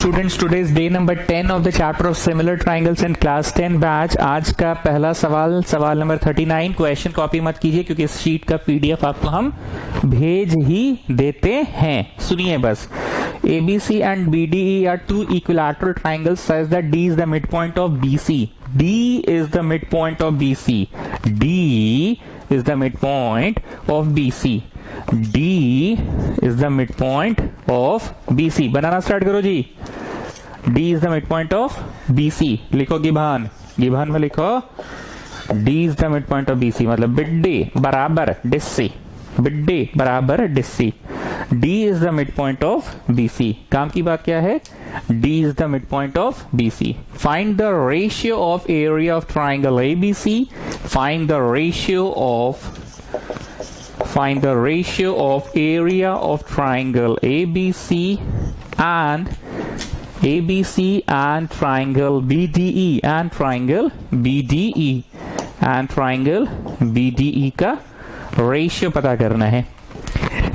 Students, today's day number 10 of the chapter of similar triangles in class 10 batch. आज का पहला सवाल number 39। Question copy मत कीजिए क्योंकि इस शीट का पीडीएफ आपको हम भेज ही देते हैं। सुनिए बस। ABC and BDE are two equilateral triangles such that D is the midpoint of BC. D is the midpoint of BC. D is the midpoint of BC. D is the midpoint of BC. Banana start करो जी। D is the midpoint of BC. लिखो गिभान, गिभान में लिखो D is the midpoint of BC, मतलब बिड्डी बराबर डिस्सी, बिड्डी बराबर डिस्सी। D is the midpoint of BC. काम की बात क्या है? D is the midpoint of BC. Find the ratio of area of triangle ABC. Find the ratio of area of triangle ABC and triangle BDE and triangle BDE का ratio पता करना है।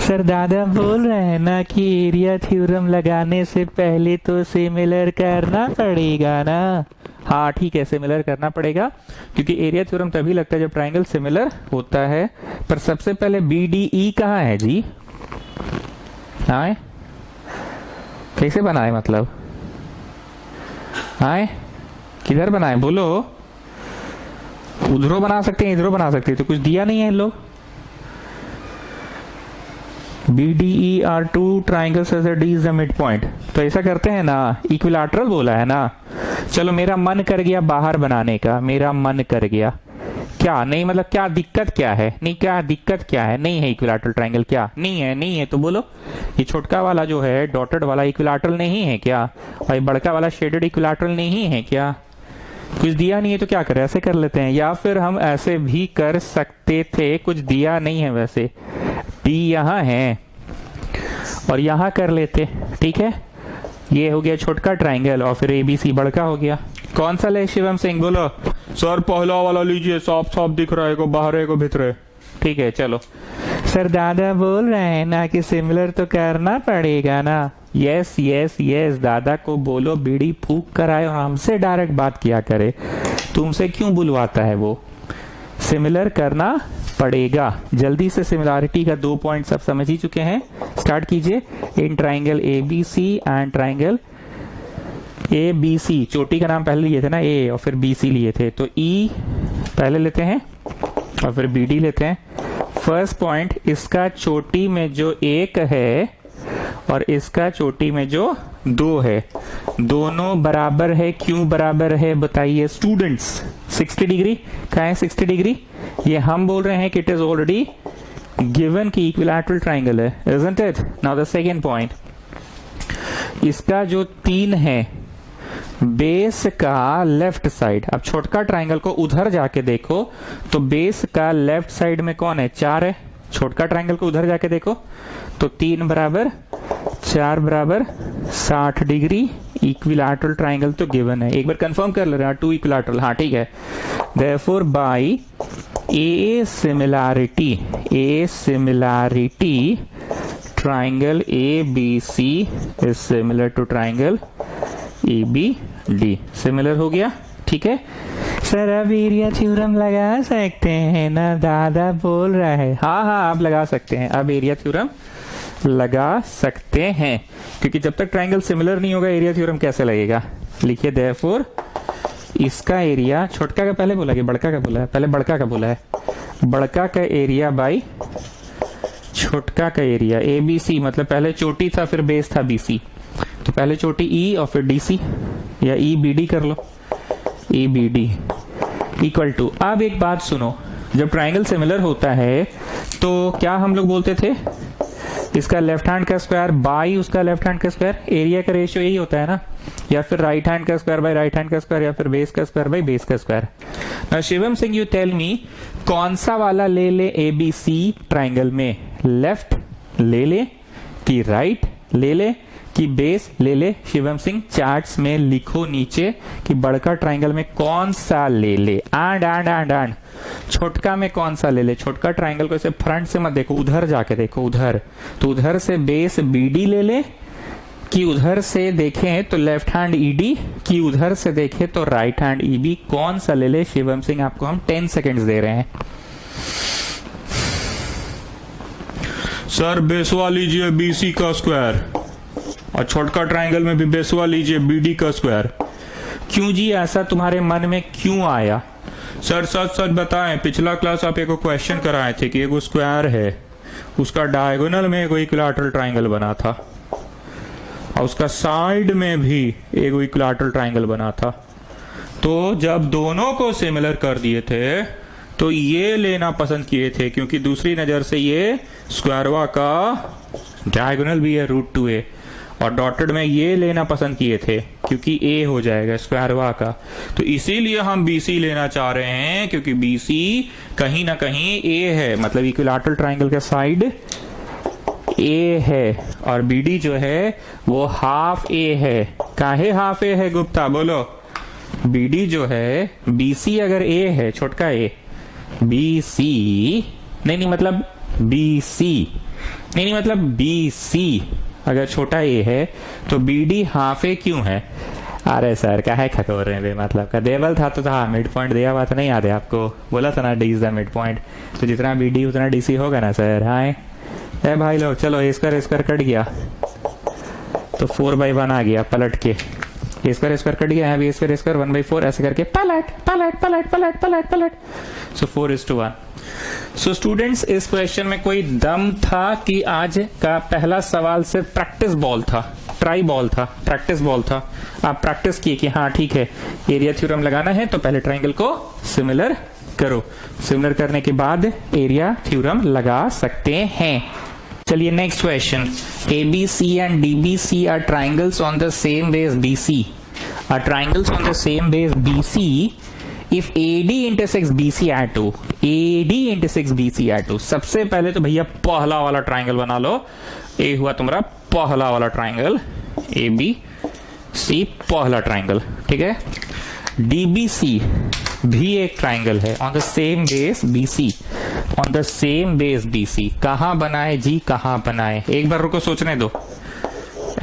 Sir दादा बोल रहे हैं ना कि एरिया थ्योरम लगाने से पहले तो सिमिलर करना पड़ेगा ना। हाँ ठीक है, सिमिलर करना पड़ेगा क्योंकि एरिया थ्योरम तभी लगता है जब ट्राइंगल सिमिलर होता है। पर सबसे पहले BDE कहाँ है जी? आए कैसे बनाए, मतलब आए किधर बनाए बोलो। उधरों बना सकते हैं, इधरों बना सकते हैं, तो कुछ दिया नहीं है इन लोग। BDE are two triangles such that D is the midpoint। तो ऐसा करते हैं ना, इक्विलैटरल बोला है ना। चलो मेरा मन कर गया बाहर बनाने का, मेरा मन कर गया। क्या नहीं, मतलब क्या दिक्कत क्या है? नहीं क्या दिक्कत क्या है? नहीं है इक्विलैटरल ट्राइंगल, क्या नहीं है? नहीं है तो बोलो। ये छोटका वाला जो है डॉटेड वाला इक्विलैटरल नहीं है क्या? और ये बड़का वाला शेडेड इक्विलैटरल नहीं है क्या? कुछ दिया नहीं है तो क्या करें, ऐसे कर लेते हैं। या फिर हम ऐसे भी कर सकते थे, कुछ दिया नहीं है वैसे। D यहाँ है और यहाँ कर लेते, ठीक है। ये हो गया छोटका ट्राइंगल और फिर ABC बड़का हो गया। कौन सा ले शिवम सिंह बोलो। सर पहला वाला लीजिए, साफ साफ दिख रहा है, को बाहर है को भीतर है। ठीक है चलो। सर दादा बोल रहे हैं ना कि सिमिलर तो करना पड़ेगा ना। यस यस यस, दादा को बोलो बीड़ी फूक कर आए और हमसे डायरेक्ट बात किया करे। तुमसे क्यों बुलवाता है वो? सिमिलर करना पड़ेगा। जल्दी से सिमिलैरिटी का 2 पॉइंट सब समझ ही चुके हैं। स्टार्ट कीजिए। In triangle ABC and triangle ABC, चोटी का नाम पहले लिए थे ना A और फिर BC लिए थे, तो E पहले लेते हैं और फिर BD लेते हैं। फर्स्ट पॉइंट, इसका चोटी में जो 1 है और इसका चोटी में जो 2 है, दोनों बराबर है। क्यों बराबर है बताइए स्टूडेंट्स? 60 डिग्री। कहाँ है 60 डिग्री? ये हम बोल रहे हैं कि इट इज ऑलरेडी गिवन की इक्विलैटरल ट्राइंगल है, isn't it? Now the second point, इसका जो 3 है बेस का लेफ्ट साइड। अब छोटका ट्राइंगल को उधर जाके देखो तो बेस का लेफ्ट साइड में कौन है? 4 है। छोटका ट्राइंगल को उधर जाके देखो तो 3 बराबर 4 बराबर 60 डिग्री। इक्विलैटरल ट्राइंगल तो गिवन है। एक बार कंफर्म कर ले रहे हैं, 2 इक्विलैटरल। हाँ ठीक है। Therefore by A similarity triangle ABC is similar to triangle ABD। Similar हो गया, ठीक है। सर अब एरिया थ्योरम लगा सकते हैं ना, दादा बोल रहा है। हाँ हाँ आप लगा सकते हैं, अब एरिया थ्योरम लगा सकते हैं क्योंकि जब तक ट्राइंगल सिमिलर नहीं होगा एरिया थ्योरम कैसे लगेगा। लिखिए देयरफॉर इसका एरिया, छोटका का पहले बोला कि बड़का का बोला है? पहले बड़का का बोला है। बड़का का एरिया बाई छोटका का एरिया ABC, मतलब पहले चोटी था फिर बेस था BC, तो पहले चोटी E और फिर DC या EBD कर लो। EBD इक्वल टू, अब एक बात सुनो, जब ट्राइंगल सिमिलर होता है तो क्या हम लोग बोलते थे? इसका लेफ्ट हैंड का स्क्वायर बाई उसका लेफ्ट हैंड का स्क्वायर। एरिया का रेशियो यही होता है ना, या फिर राइट हैंड का स्क्वायर बाई राइट हैंड का स्क्वायर, या फिर बेस का स्क्वायर बाई बेस का square. Now Shivam Singh you tell me, कौन सा वाला ले ले ABC ट्राइंगल में? लेफ्ट ले ले कि राइट ले ले कि बेस ले ले? शिवम सिंह चार्ट्स में लिखो नीचे कि बड़का ट्राइंगल में कौन सा ले ले। एंड छोटका में कौन सा ले ले? छोटका ट्राइंगल को ऐसे फ्रंट से मत देखो, उधर जाके देखो, उधर। तो उधर से बेस BD ले ले कि उधर से देखें तो लेफ्ट हैंड ईडी, कि उधर से देखें तो राइट हैंड ईबी, कौन सा ले ले शिवम सिंह? आपको हम 10 सेकेंड्स दे रहे हैं। सर बेसवा लीजिए बीसी का स्क्वायर, और छोटका ट्राइंगल में भी बेसवा लीजिए बीडी का स्क्वायर। क्यों जी, ऐसा तुम्हारे मन में क्यों आया? सर सच सच बताएं, पिछला क्लास आप एक क्वेश्चन कराए थे कि एक स्क्वायर है, उसका डायगोनल में एक इक्विलैटरल ट्राइंगल बना था और उसका साइड में भी एक इक्विलैटरल ट्राइंगल बना था। तो जब दोनों को सिमिलर कर दिए थे तो ये लेना पसंद किए थे, क्योंकि दूसरी नजर से ये स्क्वायरवा का डायगोनल भी है √2a, और डॉटेड में ये लेना पसंद किए थे क्योंकि a हो जाएगा स्क्वायरवा का। तो इसीलिए हम BC लेना चाह रहे हैं, क्योंकि BC कहीं ना कहीं a है, मतलब इक्विलैटरल ट्राइंगल का साइड a है, और BD जो है वो हाफ a है। काहे हाफ a है गुप्ता, बोलो? BD जो है, BC अगर a है, छोटका a, BC नहीं मतलब BC नहीं मतलब BC अगर छोटा a है तो BD हाफ a क्यों है? अरे सर काहे खकोर रहे हैं मतलब का? देवल था तो था, मिड पॉइंट दिया हुआ था, नहीं याद है आपको? बोला था ना D is the mid point, तो जितना BD उतना DC होगा ना सर। हाय ए भाई लोग, चलो स्क्वायर कट गया तो 4/1 आ गया पलट के। स्क्वायर कट गया है, अभी स्क्वायर 1/4 ऐसे करके पलट पलट पलट पलट पलट पलट। सो 4:1। सो स्टूडेंट्स, इस क्वेश्चन में कोई दम था कि आज का पहला सवाल सिर्फ प्रैक्टिस बॉल था, ट्राई बॉल था, प्रैक्टिस बॉल था। आप प्रैक्टिस किए कि हाँ ठीक है एरिया थ्योरम लगाना है तो पहले ट्राइंगल को सिमिलर करो, सिमिलर करने के बाद एरिया थ्योरम लगा सकते हैं। चलिए next question, ABC and DBC are triangles on the same base BC, are triangles on the same base BC if AD intersects BC at O, AD intersects BC at O। सबसे पहले तो भैया पहला वाला ट्राइंगल बना लो, ये हुआ तुम्हारा पहला वाला ट्राइंगल ABC, पहला ट्राइंगल, ठीक है। DBC भी एक ट्राइंगल है on the same base BC, on the same base BC। कहां बनाए जी, कहां बनाए? एक बार रुको, सोचने दो।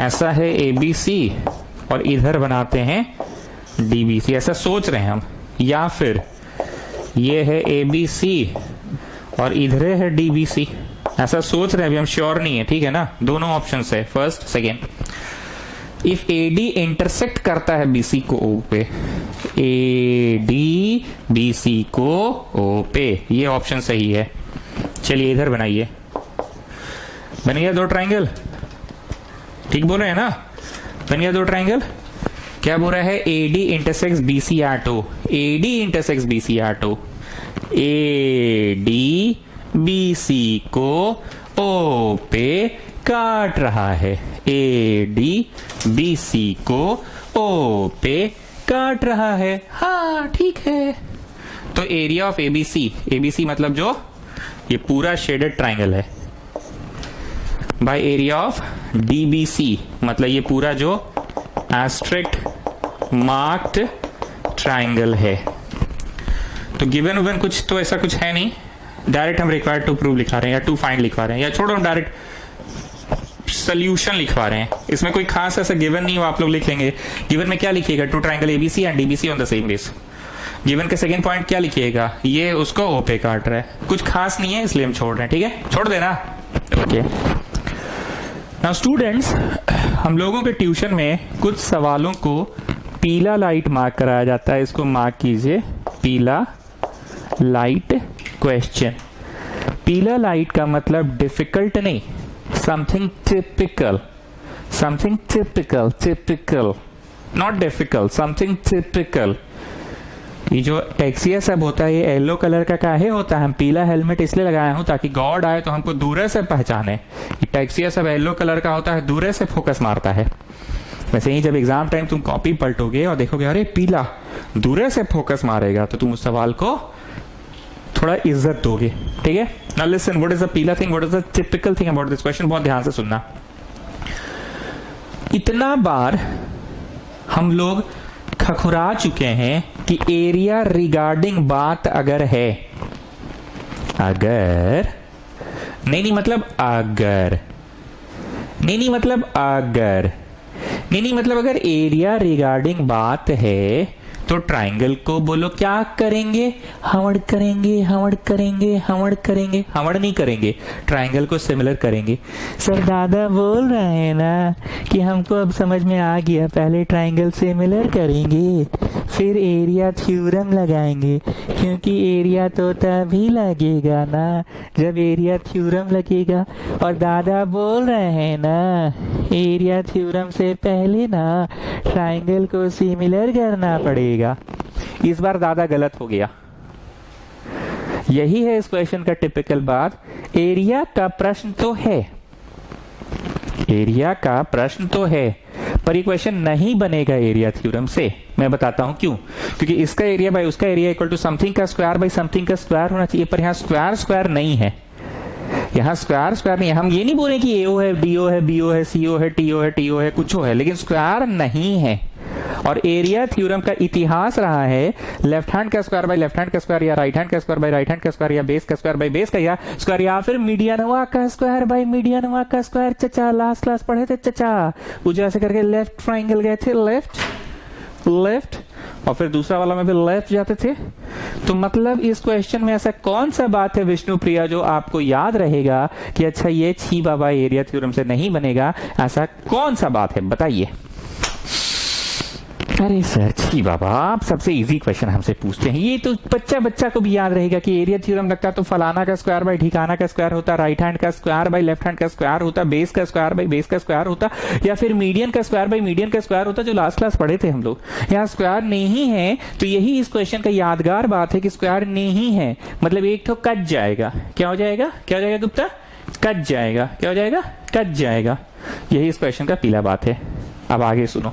ऐसा है ABC और इधर बनाते हैं DBC, ऐसा सोच रहे हैं हम, या फिर ये है ABC और इधर है DBC, ऐसा सोच रहे हैं, अभी हम श्योर नहीं है, ठीक है ना? दोनों ऑप्शन है, first second. If AD intersect करता है BC को O पे, AD BC को O पे, ये ऑप्शन सही है। चलिए इधर बनाइए, बन गया 2 ट्राइंगल, ठीक बोल रहे हैं ना? बन गया 2 ट्राइंगल। क्या बोल रहा है? AD intersects BC at O, AD intersects BC at O, AD BC को O पे काट रहा है, AD BC को O पे काट रहा है। हाँ ठीक है। तो एरिया ऑफ ABC मतलब जो ये पूरा शेडेड ट्राइंगल है, बाय एरिया ऑफ DBC मतलब ये पूरा जो एस्ट्रिक्ट मार्क्ड ट्राइंगल है। तो गिवन कुछ तो ऐसा कुछ है नहीं, डायरेक्ट हम रिक्वायर्ड टू प्रूव लिखा रहे हैं या टू फाइंड लिखवा रहे हैं, या छोड़ो हम डायरेक्ट सोल्यूशन लिखवा रहे हैं। इसमें कोई खास ऐसा गिवन नहीं हो, आप लोग लिख लेंगे। गिवन में क्या लिखिएगा? 2 triangle ABC and DBC on the same base. Given के सेकंड पॉइंट क्या लिखिएगा? ये उसको O पे काट रहा है। कुछ खास नहीं है इसलिए हम छोड़ रहे हैं, ठीक है? छोड़ देना, ओके। नाउ स्टूडेंट्स, हम लोगों के ट्यूशन में कुछ सवालों को पीला लाइट मार्क कराया जाता है, इसको मार्क कीजिए, पीला लाइट क्वेश्चन। पीला लाइट का मतलब डिफिकल्ट नहीं, something typical, something typical, typical not difficult, something typical. ये जो टैक्सिया सब होता है ये येलो कलर का काहे होता है? हम पीला हेलमेट इसलिए लगाया हूं ताकि गॉड आए तो हमको दूर से पहचाने। ये टैक्सिया सब येलो कलर का होता है, दूर से फोकस मारता है। वैसे ही जब एग्जाम टाइम तुम कॉपी पलटोगे और देखोगे अरे पीला, दूर से फोकस मारेगा, तो तुम उस सवाल को थोड़ा इज्जत दोगे, ठीक है? Now listen, what is the पीला thing, what is the typical thing about this question? बहुत ध्यान से सुनना। इतना बार हम लोग खखुरा चुके हैं कि एरिया रिगार्डिंग बात अगर है, अगर नहीं मतलब अगर, नहीं मतलब अगर, नहीं मतलब अगर एरिया रिगार्डिंग बात है तो ट्राइंगल को बोलो क्या करेंगे, हवड़ करेंगे, हवड़ करेंगे, हवड़ करेंगे, हवड़ नहीं करेंगे, ट्राइंगल को सिमिलर करेंगे। सर दादा बोल रहे हैं ना कि हमको अब समझ में आ गया, पहले ट्राइंगल सिमिलर करेंगे फिर एरिया थ्योरम लगाएंगे, क्योंकि एरिया तो तभी लगेगा ना जब एरिया थ्योरम लगेगा। और दादा बोल रहे हैं ना एरिया थ्योरम से पहले ना ट्राइंगल को सिमिलर करना पड़ेगा। इस बार दादा गलत हो गया। यही है इस क्वेश्चन का टिपिकल बात। एरिया का प्रश्न तो है, एरिया का प्रश्न तो है, पर ये क्वेश्चन नहीं बनेगा एरिया थ्योरम से। मैं बताता हूं क्यों। क्योंकि इसका एरिया बाय उसका एरिया इक्वल टू समथिंग का स्क्वायर बाय समथिंग का स्क्वायर होना चाहिए, पर यहां स्क्वायर स्क्वायर नहीं है, यहाँ स्क्वायर स्क्वायर नहीं है। हम ये नहीं बोल रहे कि एओ है, डीओ है, बीओ है, सीओ है, टीओ है, टीओ है, कुछ है, लेकिन स्क्वायर नहीं है। और एरिया थ्योरम का इतिहास रहा है लेफ्ट हैंड का स्क्वायर बाय लेफ्ट हैंड का स्क्वायर, या राइट हैंड का स्क्वायर बाय राइट हैंड का स्क्वायर, या बेस का स्क्वायर बाय बेस का या स्क्वायर, या फिर मीडियनवा का स्क्वायर बाय मीडियनवा का स्क्वायर। चचा लास्ट क्लास पढ़े थे चचा, वो जैसे करके लेफ्ट ट्राइंगल गए थे, लेफ्ट लेफ्ट, और फिर दूसरा वाला में भी लेफ्ट जाते थे। तो मतलब इस क्वेश्चन में ऐसा कौन सा बात है विष्णु प्रिया जो आपको याद रहेगा कि अच्छा ये छी बाबा एरिया थ्योरम से नहीं बनेगा, ऐसा कौन सा बात है बताइए। अरे सर छी बाबा, आप सबसे इजी क्वेश्चन हमसे पूछते हैं, ये तो बच्चा को भी याद रहेगा कि एरिया थ्योरम लगता तो फलाना का स्क्वायर बाय ठिकाना का स्क्वायर होता, राइट हैंड का स्क्वायर बाय लेफ्ट हैंड का स्क्वायर होता, बेस का स्क्वायर बाय बेस का स्क्वायर होता, या फिर मीडियन का स्क्वायर बाय मीडियन का स्क्वायर होता, जो लास्ट क्लास पढ़े थे हम लोग। यहाँ स्क्वायर नहीं है, तो यही इस क्वेश्चन का यादगार बात है कि स्क्वायर नहीं है, मतलब एक तो कट जाएगा। क्या हो जाएगा, क्या हो जाएगा गुप्ता, कट जाएगा। क्या हो जाएगा, कट जाएगा। यही इस क्वेश्चन का पीला बात है। अब आगे सुनो।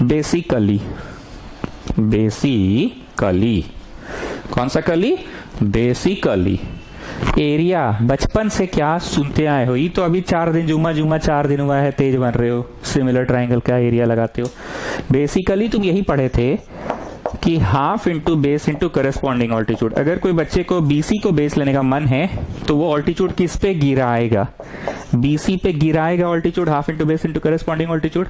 बेसिकली, बेसिकली कौन सा कली, बेसिकली एरिया बचपन से क्या सुनते आए हो, ये तो अभी 4 दिन जुम्मा जुम्मा 4 दिन हुआ है तेज बन रहे हो, सिमिलर ट्राइंगल का एरिया लगाते हो। बेसिकली तुम यही पढ़े थे कि half into base into corresponding altitude. अगर कोई बच्चे को बीसी को बेस लेने का मन है तो वो ऑल्टीट्यूड किस पे गिराएगा, बीसी पे गिराएगा altitude, half into base into corresponding altitude.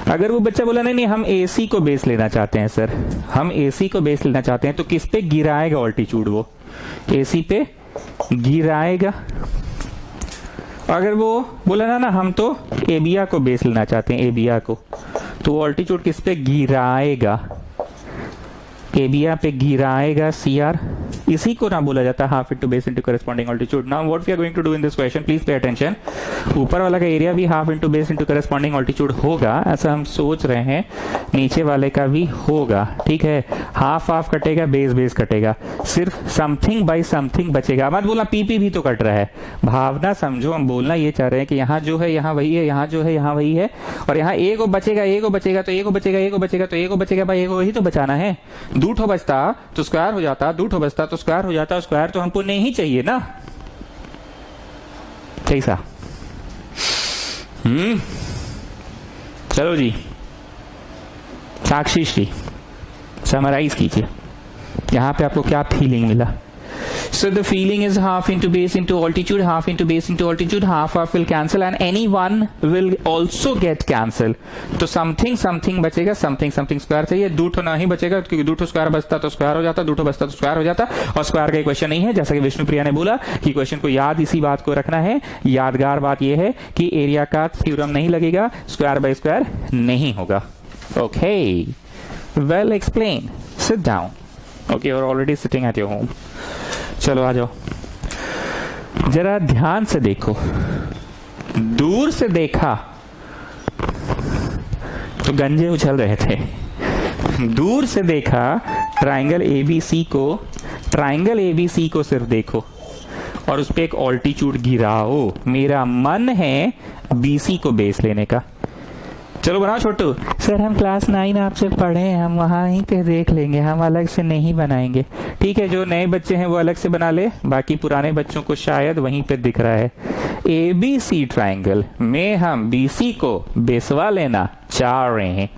अगर वो बच्चा बोला नहीं हम एसी को बेस लेना चाहते हैं सर, हम एसी को बेस लेना चाहते हैं, तो किस पे गिराएगा ऑल्टीट्यूड, वो एसी पे गिराएगा। अगर वो बोला ना हम तो एबिया को बेस लेना चाहते हैं, एबिया को, तो ऑल्टीट्यूड किस पे गिराएगा, एबिया पे गिराएगा सीआर। इसी को ना बोला जाता half into base into corresponding altitude. Now what we are going to do in this question, please pay attention. ऊपर वाला का एरिया भी half into base into corresponding altitude होगा, ऐसा हम सोच रहे हैं, नीचे वाले का भी होगा, ठीक है। हाफ हाफ कटेगा, बेस बेस कटेगा, सिर्फ समथिंग बाई समथिंग बचेगा। मत बोलना पीपी भी तो कट रहा है, भावना समझो। हम बोलना ये चाह रहे हैं कि यहाँ जो है यहाँ वही है, यहाँ जो है यहाँ वही है, और यहाँ ए को बचेगा, ए को बचेगा तो ए को बचेगा, ए को बचेगा तो ए को बचेगा, भाई ए को वही तो बचाना है। दूठो बचता तो स्क्वायर हो जाता, दूठो बचता तो स्क्वायर हो जाता, स्क्वायर तो हमको नहीं चाहिए ना, कैसा। चलो जी, साक्षी श्री समराइज कीजिए, यहां पे आपको क्या फीलिंग मिला। So the feeling is half into base into altitude, half into base into altitude, half will cancel and any one will also get cancel. तो something something बचेगा, something something स्क्वायर चाहिए, दूठो नहीं बचेगा क्योंकि दूठो स्क्वायर बचता तो square हो जाता, दूठो बचता तो स्क्वायर हो जाता, और स्क्वायर का क्वेश्चन नहीं है। जैसा कि विष्णु प्रिया ने बोला कि क्वेश्चन को याद इसी बात को रखना है। यादगार बात यह है कि एरिया का थ्योरम नहीं लगेगा, स्क्वायर बाय स्क्वायर नहीं होगा। Okay, well explain, sit down. Okay, you are already sitting at your home. चलो आ जाओ, जरा ध्यान से देखो। दूर से देखा तो गंजे उछल रहे थे, दूर से देखा ट्राइंगल एबीसी को, ट्राइंगल एबीसी को सिर्फ देखो और उस पर एक ऑल्टीट्यूड गिराओ। मेरा मन है बीसी को बेस लेने का। चलो बनाओ छोटू। सर हम क्लास 9 आपसे पढ़े, हम वहां ही पे देख लेंगे, हम अलग से नहीं बनाएंगे। ठीक है, जो नए बच्चे हैं वो अलग से बना ले, बाकी पुराने बच्चों को शायद वहीं पे दिख रहा है। एबीसी ट्राइंगल में हम बीसी को बेसवा लेना चाह रहे हैं,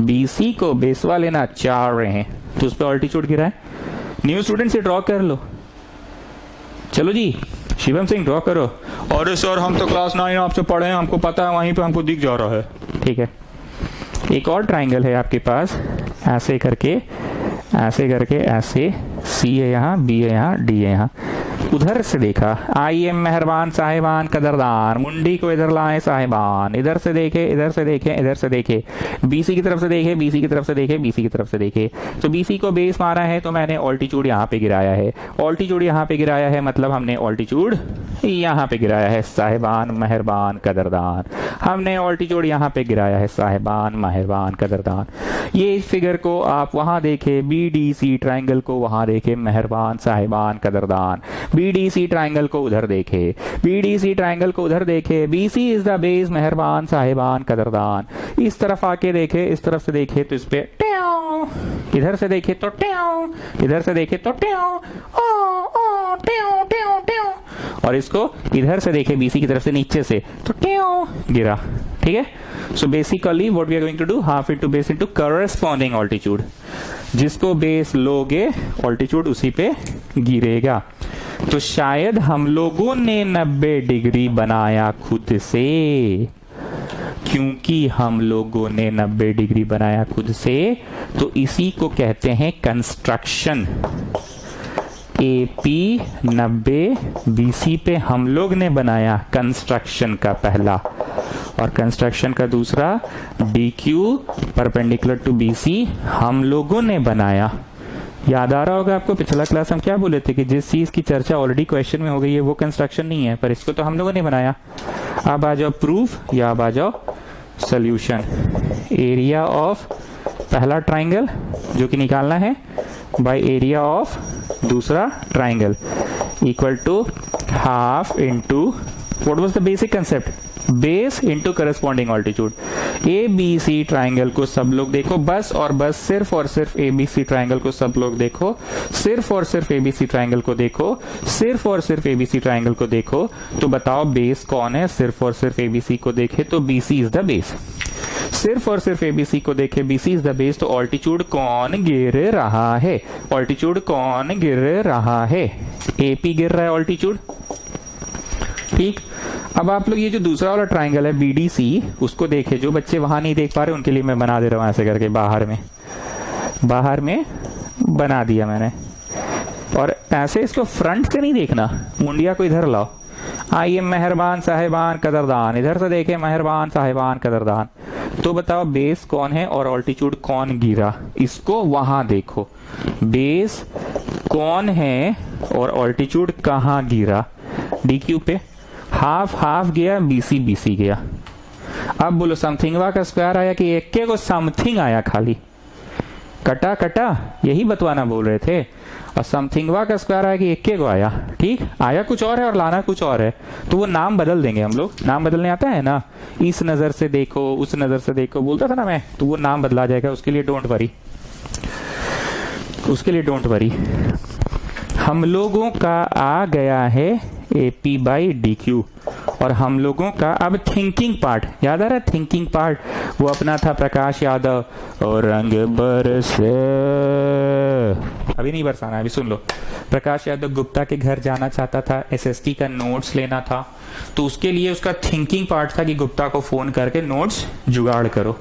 बीसी को बेसवा लेना चाह रहे हैं, तो उस पर ऑल्टीट्यूड गिरा है। न्यू स्टूडेंट से ड्रॉ कर लो। चलो जी, शिवम सिंह ड्रॉ करो। अरे सर हम तो क्लास 9 आपसे पढ़े हैं, हमको पता है, वहीं पे हमको दिख जा रहा है। ठीक है, एक और ट्राइंगल है आपके पास, ऐसे करके ऐसे, सी है यहाँ, बी है यहाँ, डी है यहाँ। उधर से देखा, आइए मेहरबान साहिबान कदरदान, मुंडी को इधर लाए साहिबान, इधर से देखे, इधर से देखे, इधर से देखे, बीसी की तरफ से देखे, बीसी की तरफ से देखे, बीसी की तरफ से देखे। तो बीसी को बेस मारा है तो मैंने ऑल्टीट्यूड यहाँ पे गिराया है, ऑल्टीट्यूड यहाँ पे गिराया है, मतलब हमने ऑल्टीट्यूड यहाँ पे गिराया है साहिबान मेहरबान कदरदान, हमने ऑल्टीट्यूड यहाँ पे गिराया है साहिबान मेहरबान कदरदान। ये फिगर को आप वहां देखे, बीडीसी ट्राइंगल को वहां देखे मेहरबान साहिबान कदरदान, बीडीसी ट्राइंगल को उधर देखे, बीडीसी ट्राइंगल को उधर देखे, बीसी इज द बेस मेहरबान साहिबान कदरदान। इस तरफ आके देखे, इस तरफ से देखे तो इस पे ट्याओ, इधर से देखे तो ट्याओ, इधर से देखे तो ट्याओ, ओ ट्याओ ट्याओ ट्याओ, और इसको इधर से देखे बीसी की तरफ से नीचे से तो ट्याओ गिरा। ठीक है, so basically what we are going to do, half into base into corresponding altitude, जिसको बेस लोगे ऑल्टीट्यूड उसी पे गिरेगा। तो शायद हम लोगों ने 90 डिग्री बनाया खुद से, क्योंकि हम लोगों ने 90 डिग्री बनाया खुद से तो इसी को कहते हैं कंस्ट्रक्शन। एपी 90 बीसी पे हम लोग ने बनाया कंस्ट्रक्शन का पहला, और कंस्ट्रक्शन का दूसरा D Q perpendicular to BC हम लोगों ने बनाया। याद आ रहा होगा आपको, पिछला क्लास हम क्या बोले थे कि जिस चीज की चर्चा ऑलरेडी क्वेश्चन में हो गई है वो कंस्ट्रक्शन नहीं है, पर इसको तो हम लोगों ने बनाया। अब आ जाओ प्रूफ या अब आ जाओ सोल्यूशन। एरिया ऑफ पहला ट्राइंगल जो कि निकालना है बाय एरिया ऑफ दूसरा triangle equal to half into what was the basic concept, base into corresponding altitude. A B C triangle को सब लोग देखो, बस और बस सिर्फ और सिर्फ ए बी सी ट्राइंगल को सब लोग देखो, सिर्फ और सिर्फ ए बी सी ट्राइंगल को देखो, सिर्फ और सिर्फ ए बी सी ट्राइंगल को देखो। तो बताओ बेस कौन है, सिर्फ और सिर्फ ए बी सी को देखे तो B C is the base, सिर्फ और सिर्फ एबीसी को देखे बीसी इज द बेस। तो ऑल्टीट्यूड कौन गिर रहा है, ऑल्टीट्यूड कौन गिर रहा है, एपी गिर रहा है ऑल्टीट्यूड। ठीक, अब आप लोग ये जो दूसरा वाला ट्राइंगल है बीडीसी उसको देखे, जो बच्चे वहां नहीं देख पा रहे उनके लिए मैं बना दे रहा हूं ऐसे करके, बाहर में बना दिया मैंने। और ऐसे इसको फ्रंट से नहीं देखना, मुंडिया को इधर लाओ, आइए मेहरबान साहिबान कदरदान, इधर से देखे मेहरबान साहिबान कदरदान। तो बताओ बेस कौन है और ऑल्टीट्यूड कौन गिरा, इसको वहां देखो, बेस कौन है और ऑल्टीट्यूड कहां गिरा, डी क्यू पे हाफ हाफ गया, बीसी बीसी गया। अब बोलो समथिंगवा का स्क्वायर आया कि एक को समथिंग आया, खाली कटा कटा यही बतवाना बोल रहे थे, और समथिंगवा का स्क्वायर आया कि एक को आया। ठीक, आया कुछ और है और लाना कुछ और है, तो वो नाम बदल देंगे हम लोग। नाम बदलने आता है ना, इस नजर से देखो उस नजर से देखो बोलता था ना मैं, तो वो नाम बदला जाएगा, उसके लिए डोंट वरी, उसके लिए डोंट वरी। हम लोगों का आ गया है AP बाई DQ, और हम लोगों का अब थिंकिंग पार्ट याद आ रहा है, थिंकिंग पार्ट वो अपना था प्रकाश यादव, और रंग बरसे, अभी नहीं बरसाना, अभी सुन लो। प्रकाश यादव गुप्ता के घर जाना चाहता था, SST का नोट्स लेना था, तो उसके लिए उसका थिंकिंग पार्ट था कि गुप्ता को फोन करके नोट्स जुगाड़ करो।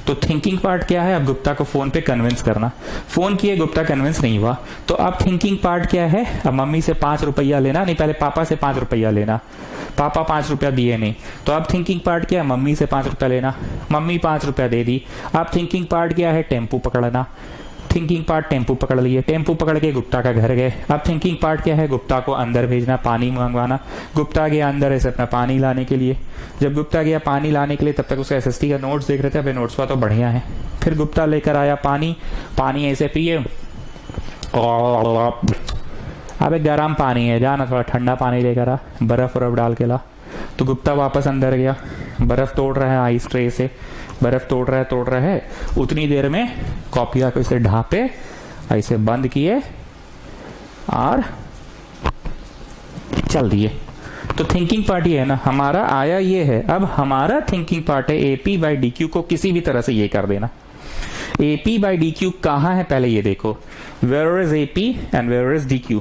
तो थिंकिंग पार्ट क्या है, अब गुप्ता को फोन पे कन्विंस करना। फोन किए, गुप्ता कन्विंस नहीं हुआ, तो अब थिंकिंग पार्ट क्या है, अब मम्मी से 5 रुपया लेना, नहीं पहले पापा से 5 रुपया लेना, पापा 5 रुपया दिए नहीं, तो अब थिंकिंग पार्ट क्या है, मम्मी से 5 रुपया लेना, मम्मी 5 रुपया दे दी। अब थिंकिंग पार्ट क्या है, टेम्पू पकड़ना, थिंकिंग पार्ट टेम्पू पकड़ लिए, टेम्पू पकड़ के गुप्ता का घर गए। अब थिंकिंग पार्ट क्या है, गुप्ता को अंदर भेजना, पानी मंगवाना। गुप्ता गया अंदर ऐसे अपना पानी लाने के लिए, जब गुप्ता गया पानी लाने के लिए तब तक उसका SST का नोट्स देख रहे थे, अबे नोट्स हुआ तो बढ़िया है। फिर गुप्ता लेकर आया पानी, पानी ऐसे पिए, अबे गर्म पानी है, जाना थोड़ा ठंडा पानी लेकर आ, बर्फ वरफ डाल के ला। तो गुप्ता वापस अंदर गया, बर्फ तोड़ रहा है आइस ट्रे से, बर्फ तोड़ रहा है। उतनी देर में कॉपिया को इसे ढापे, ऐसे बंद किए और चल दिए। तो थिंकिंग पार्ट ये है ना, हमारा आया ये है। अब हमारा थिंकिंग पार्ट है AP बाई DQ को किसी भी तरह से ये कर देना। AP बाई DQ कहां है पहले ये देखो, where is AP and where is DQ।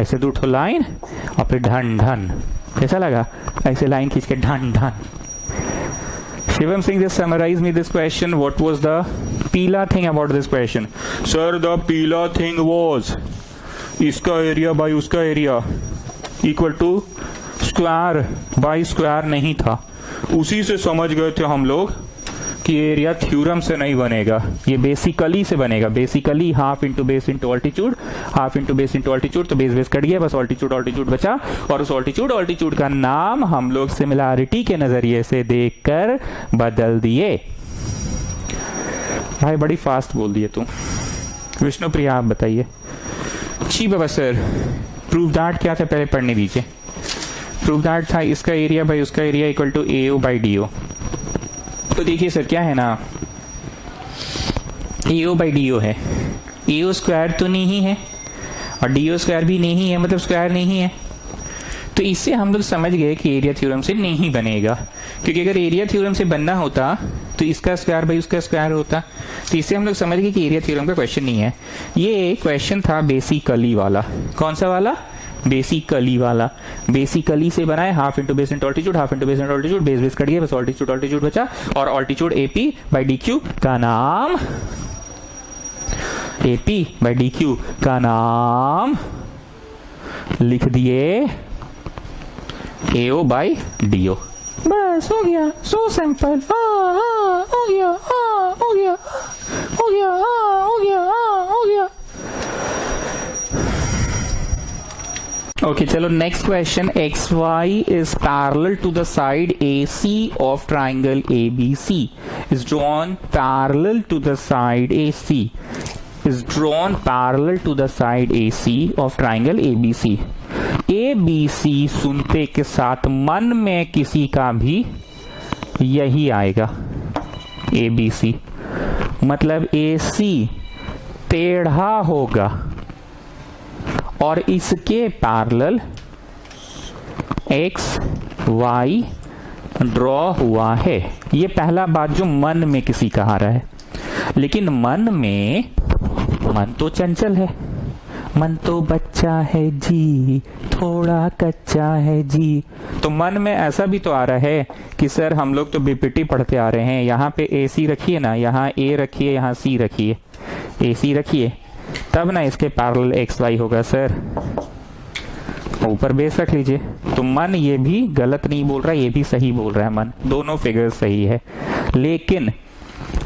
ऐसे दो ठो लाइन और फिर ढन ढन, कैसा लगा? ऐसे लाइन खींच के ढन ढन। Shivam Singh, just summarize me this question. What was the पीला thing about this question? Sir, the पीला thing was इसका एरिया बाई उसका area equal to square by square नहीं था। उसी से समझ गए थे हम लोग कि एरिया थ्योरम से नहीं बनेगा, ये बेसिकली से बनेगा। Basically half into base into altitude, half into base into altitude, तो बेस बेस कट गया, बस ऑल्टीट्यूड ऑल्टीट्यूड बचा। और उस ऑल्टीट्यूड का नाम हम लोग सिमिलैरिटी के नजरिए से देखकर बदल दिए। भाई बड़ी फास्ट बोल दिए तुम। विष्णु प्रिया आप बताइए। जी बाबा सर, प्रूव दैट क्या था पहले पढ़ने दीजिए। प्रूव दैट था इसका एरिया बाई उसका area equal to AO by DO। तो देखिए सर क्या है ना, AO बाई DO है, AO स्क्वायर तो नहीं है और DO स्क्वायर भी नहीं है, मतलब स्क्वायर नहीं है। तो इससे हम लोग समझ गए कि एरिया थ्योरम से नहीं बनेगा, क्योंकि अगर एरिया थ्योरम से बनना होता तो इसका स्क्वायर बाई उसका स्क्वायर होता। तो इससे हम लोग समझ गए कि एरिया थ्योरम का क्वेश्चन नहीं है। ये क्वेश्चन था बेसिकली वाला। कौन सा वाला? बेसिकली वाला। बेसिकली से बनाए half into base into altitude, half into base into altitude, base base cut गया, बस ऑल्टीट्यूड ऑल्टीट्यूड बचा। और ऑल्टीट्यूड AP बाई DQ का नाम, AP बाई DQ का नाम लिख दिए AO बाई DO। बस हो गया, सो सिंपल। हो गया, हो गया, हो गया, हो गया, हो गया। Okay, चलो next question. XY is parallel to the side AC of triangle ABC. Is drawn parallel to the side AC. Is drawn parallel to the side AC of triangle ABC. ABC सुनते के साथ मन में किसी का भी यही आएगा। ABC मतलब AC टेढ़ा होगा और इसके पैरेलल XY ड्रॉ हुआ है। ये पहला बात जो मन में किसी का आ रहा है। लेकिन मन तो चंचल है, मन तो बच्चा है जी, थोड़ा कच्चा है जी। तो मन में ऐसा भी तो आ रहा है कि सर हम लोग तो BPT पढ़ते आ रहे हैं, यहाँ पे AC रखिए ना, यहाँ A रखिए, यहाँ C रखिए, AC रखिए, तब ना इसके पैरेलल XY होगा सर। ऊपर बेस रख लीजिए। तो मन ये भी गलत नहीं बोल रहा, ये भी सही बोल रहा है मन, दोनों फिगर सही है। लेकिन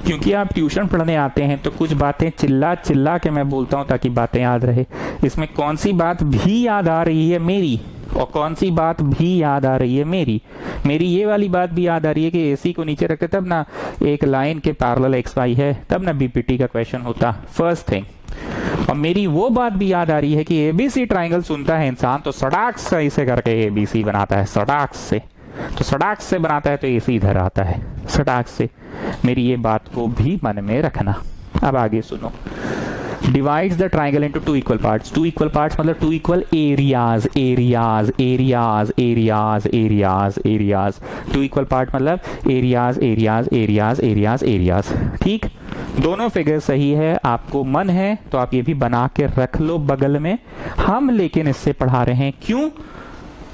क्योंकि आप ट्यूशन पढ़ने आते हैं तो कुछ बातें चिल्ला चिल्ला के मैं बोलता हूं ताकि बातें याद रहे। इसमें कौन सी बात भी याद आ रही है मेरी और कौन सी बात भी याद आ रही है मेरी ये वाली बात भी याद आ रही है कि AC को नीचे रखते तब ना एक लाइन के पैरेलल XY है, तब ना BPT का क्वेश्चन होता, फर्स्ट थिंग। और मेरी वो बात भी याद आ रही है कि ABC ट्राइंगल सुनता है इंसान तो सड़ाक से ऐसे करके ABC बनाता है, सड़ाक से। तो सड़ाक से बनाता है तो AC इधर आता है, सड़ाक से। मेरी ये बात को भी मन में रखना। अब आगे सुनो। Divides the triangle into two equal parts. Two equal parts मतलब two equal areas, areas, areas, areas, areas, areas. Two equal part मतलब areas, areas, areas, areas, areas. ठीक, दोनों फिगर सही है। आपको मन है तो आप ये भी बना के रख लो बगल में। हम लेकिन इससे पढ़ा रहे हैं क्यों,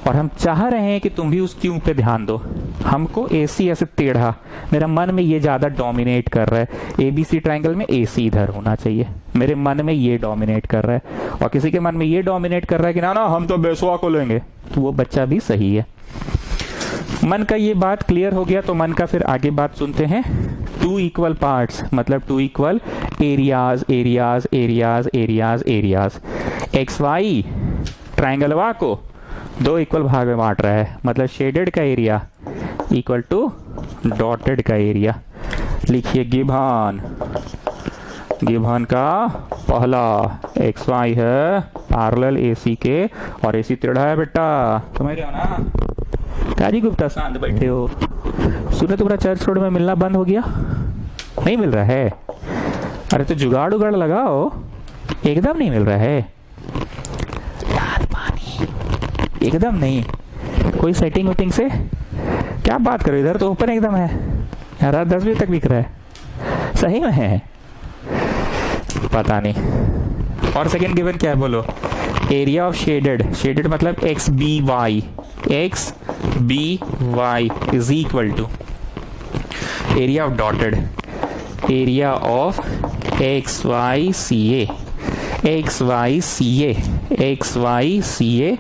और हम चाह रहे हैं कि तुम भी उस क्यों पे ध्यान दो। हमको AC ऐसे टेढ़ा, मेरा मन में ये ज्यादा डोमिनेट कर रहा है। ABC ट्राइंगल में AC इधर होना चाहिए, मेरे मन में ये डोमिनेट कर रहा है। और किसी के मन में ये डोमिनेट कर रहा है कि ना ना हम तो बेसवा को लेंगे, तो वो बच्चा भी सही है। मन का ये बात क्लियर हो गया तो मन का फिर आगे बात सुनते हैं। टू इक्वल पार्ट्स मतलब two equal areas, areas, areas, areas, areas. XY ट्राइंगलवा को दो इक्वल भाग में बांट रहा है, मतलब शेडेड का एरिया इक्वल टू डॉटेड का एरिया। लिखिए गिवन, गिवन का पहला XY है पैरेलल AC के और AC टेढ़ा है बेटा, समझ रहे हो ना। काजी गुप्ता शांत बैठे हो, सुने तुम्हारा चर्च रोड में मिलना बंद हो गया, नहीं मिल रहा है? अरे तो जुगाड़ उगाड़ लगाओ, एकदम नहीं मिल रहा है। एकदम नहीं, कोई सेटिंग वेटिंग से क्या बात करो, इधर तो ओपन एकदम है यार, रात 10 बजे तक बिक रहा है, सही में है, पता नहीं। और सेकंड गिवन क्या है बोलो? एरिया ऑफ शेडेड, शेडेड मतलब X B Y, X B Y is equal to area of dotted, area of X Y C A, X Y C A, X Y C A,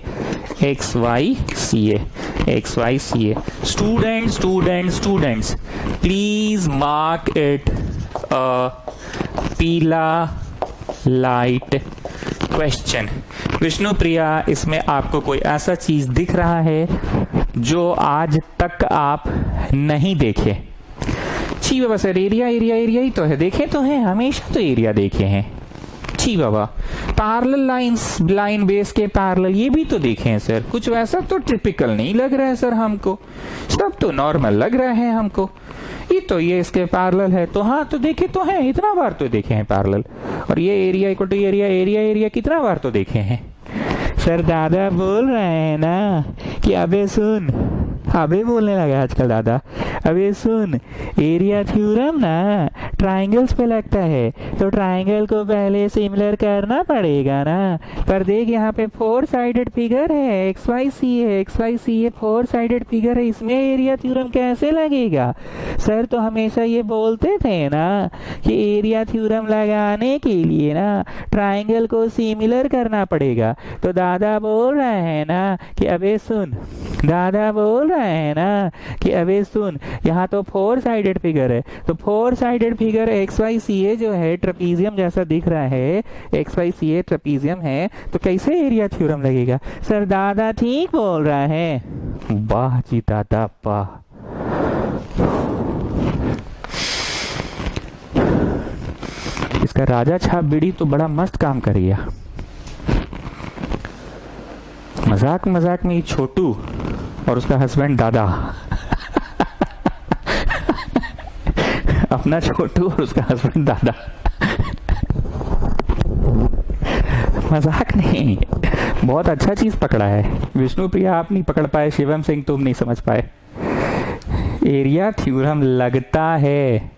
X Y C A, X Y C A. Students, please mark it a पीला light question. Vishnu Priya, इसमें आपको कोई ऐसा चीज दिख रहा है जो आज तक आप नहीं देखे? छी बाबा सर, एरिया ही तो है, देखे तो है, हमेशा तो एरिया देखे हैं. छी बाबा, पैरेलल लाइंस, लाइन बेस के पैरेलल, ये भी तो देखे हैं सर. कुछ वैसा तो टिपिकल नहीं लग रहा है सर हमको, सब तो नॉर्मल लग रहा है हमको. ये इसके पैरेलल है तो हाँ, तो देखे तो हैं, इतना बार तो देखे हैं पैरेलल. और ये एरिया इक्वल टू एरिया कितना बार तो देखे हैं सर. दादा बोल रहे हैं ना कि अबे सुन, अबे बोलने लगा आजकल दादा, अबे सुन, एरिया थ्योरम ना ट्राइंगल्स पे लगता है, तो ट्राइंगल को पहले सिमिलर करना पड़ेगा ना. पर देख यहाँ पे 4 साइडेड फिगर है, एक्स वाई सी है, 4 साइडेड फिगर है, इसमें एरिया थ्योरम कैसे लगेगा सर? तो हमेशा ये बोलते थे ना कि एरिया थ्योरम लगाने के लिए ना ट्राइंगल को सिमिलर करना पड़ेगा. तो दादा बोल रहे हैं ना कि अबे सुन, दादा बोल रहे हैं ना कि अबे सुन, यहाँ तो 4 साइडेड फिगर है, तो 4 sided figure X Y C A जो है ट्रेपीजियम जैसा दिख रहा है, X Y C A trapezium है, तो कैसे एरिया थ्योरम लगेगा सर? दादा ठीक बोल रहा है. वाह जी दादा वाह. इसका राजा छाप बीड़ी तो बड़ा मस्त काम कर गया. मजाक में छोटू और उसका हस्बैंड दादा अपना छोटू और उसका हस्बैंड दादा, मजाक नहीं, बहुत अच्छा चीज पकड़ा है. विष्णु प्रिया आप नहीं पकड़ पाए, शिवम सिंह तुम नहीं समझ पाए. एरिया थ्योरम लगता है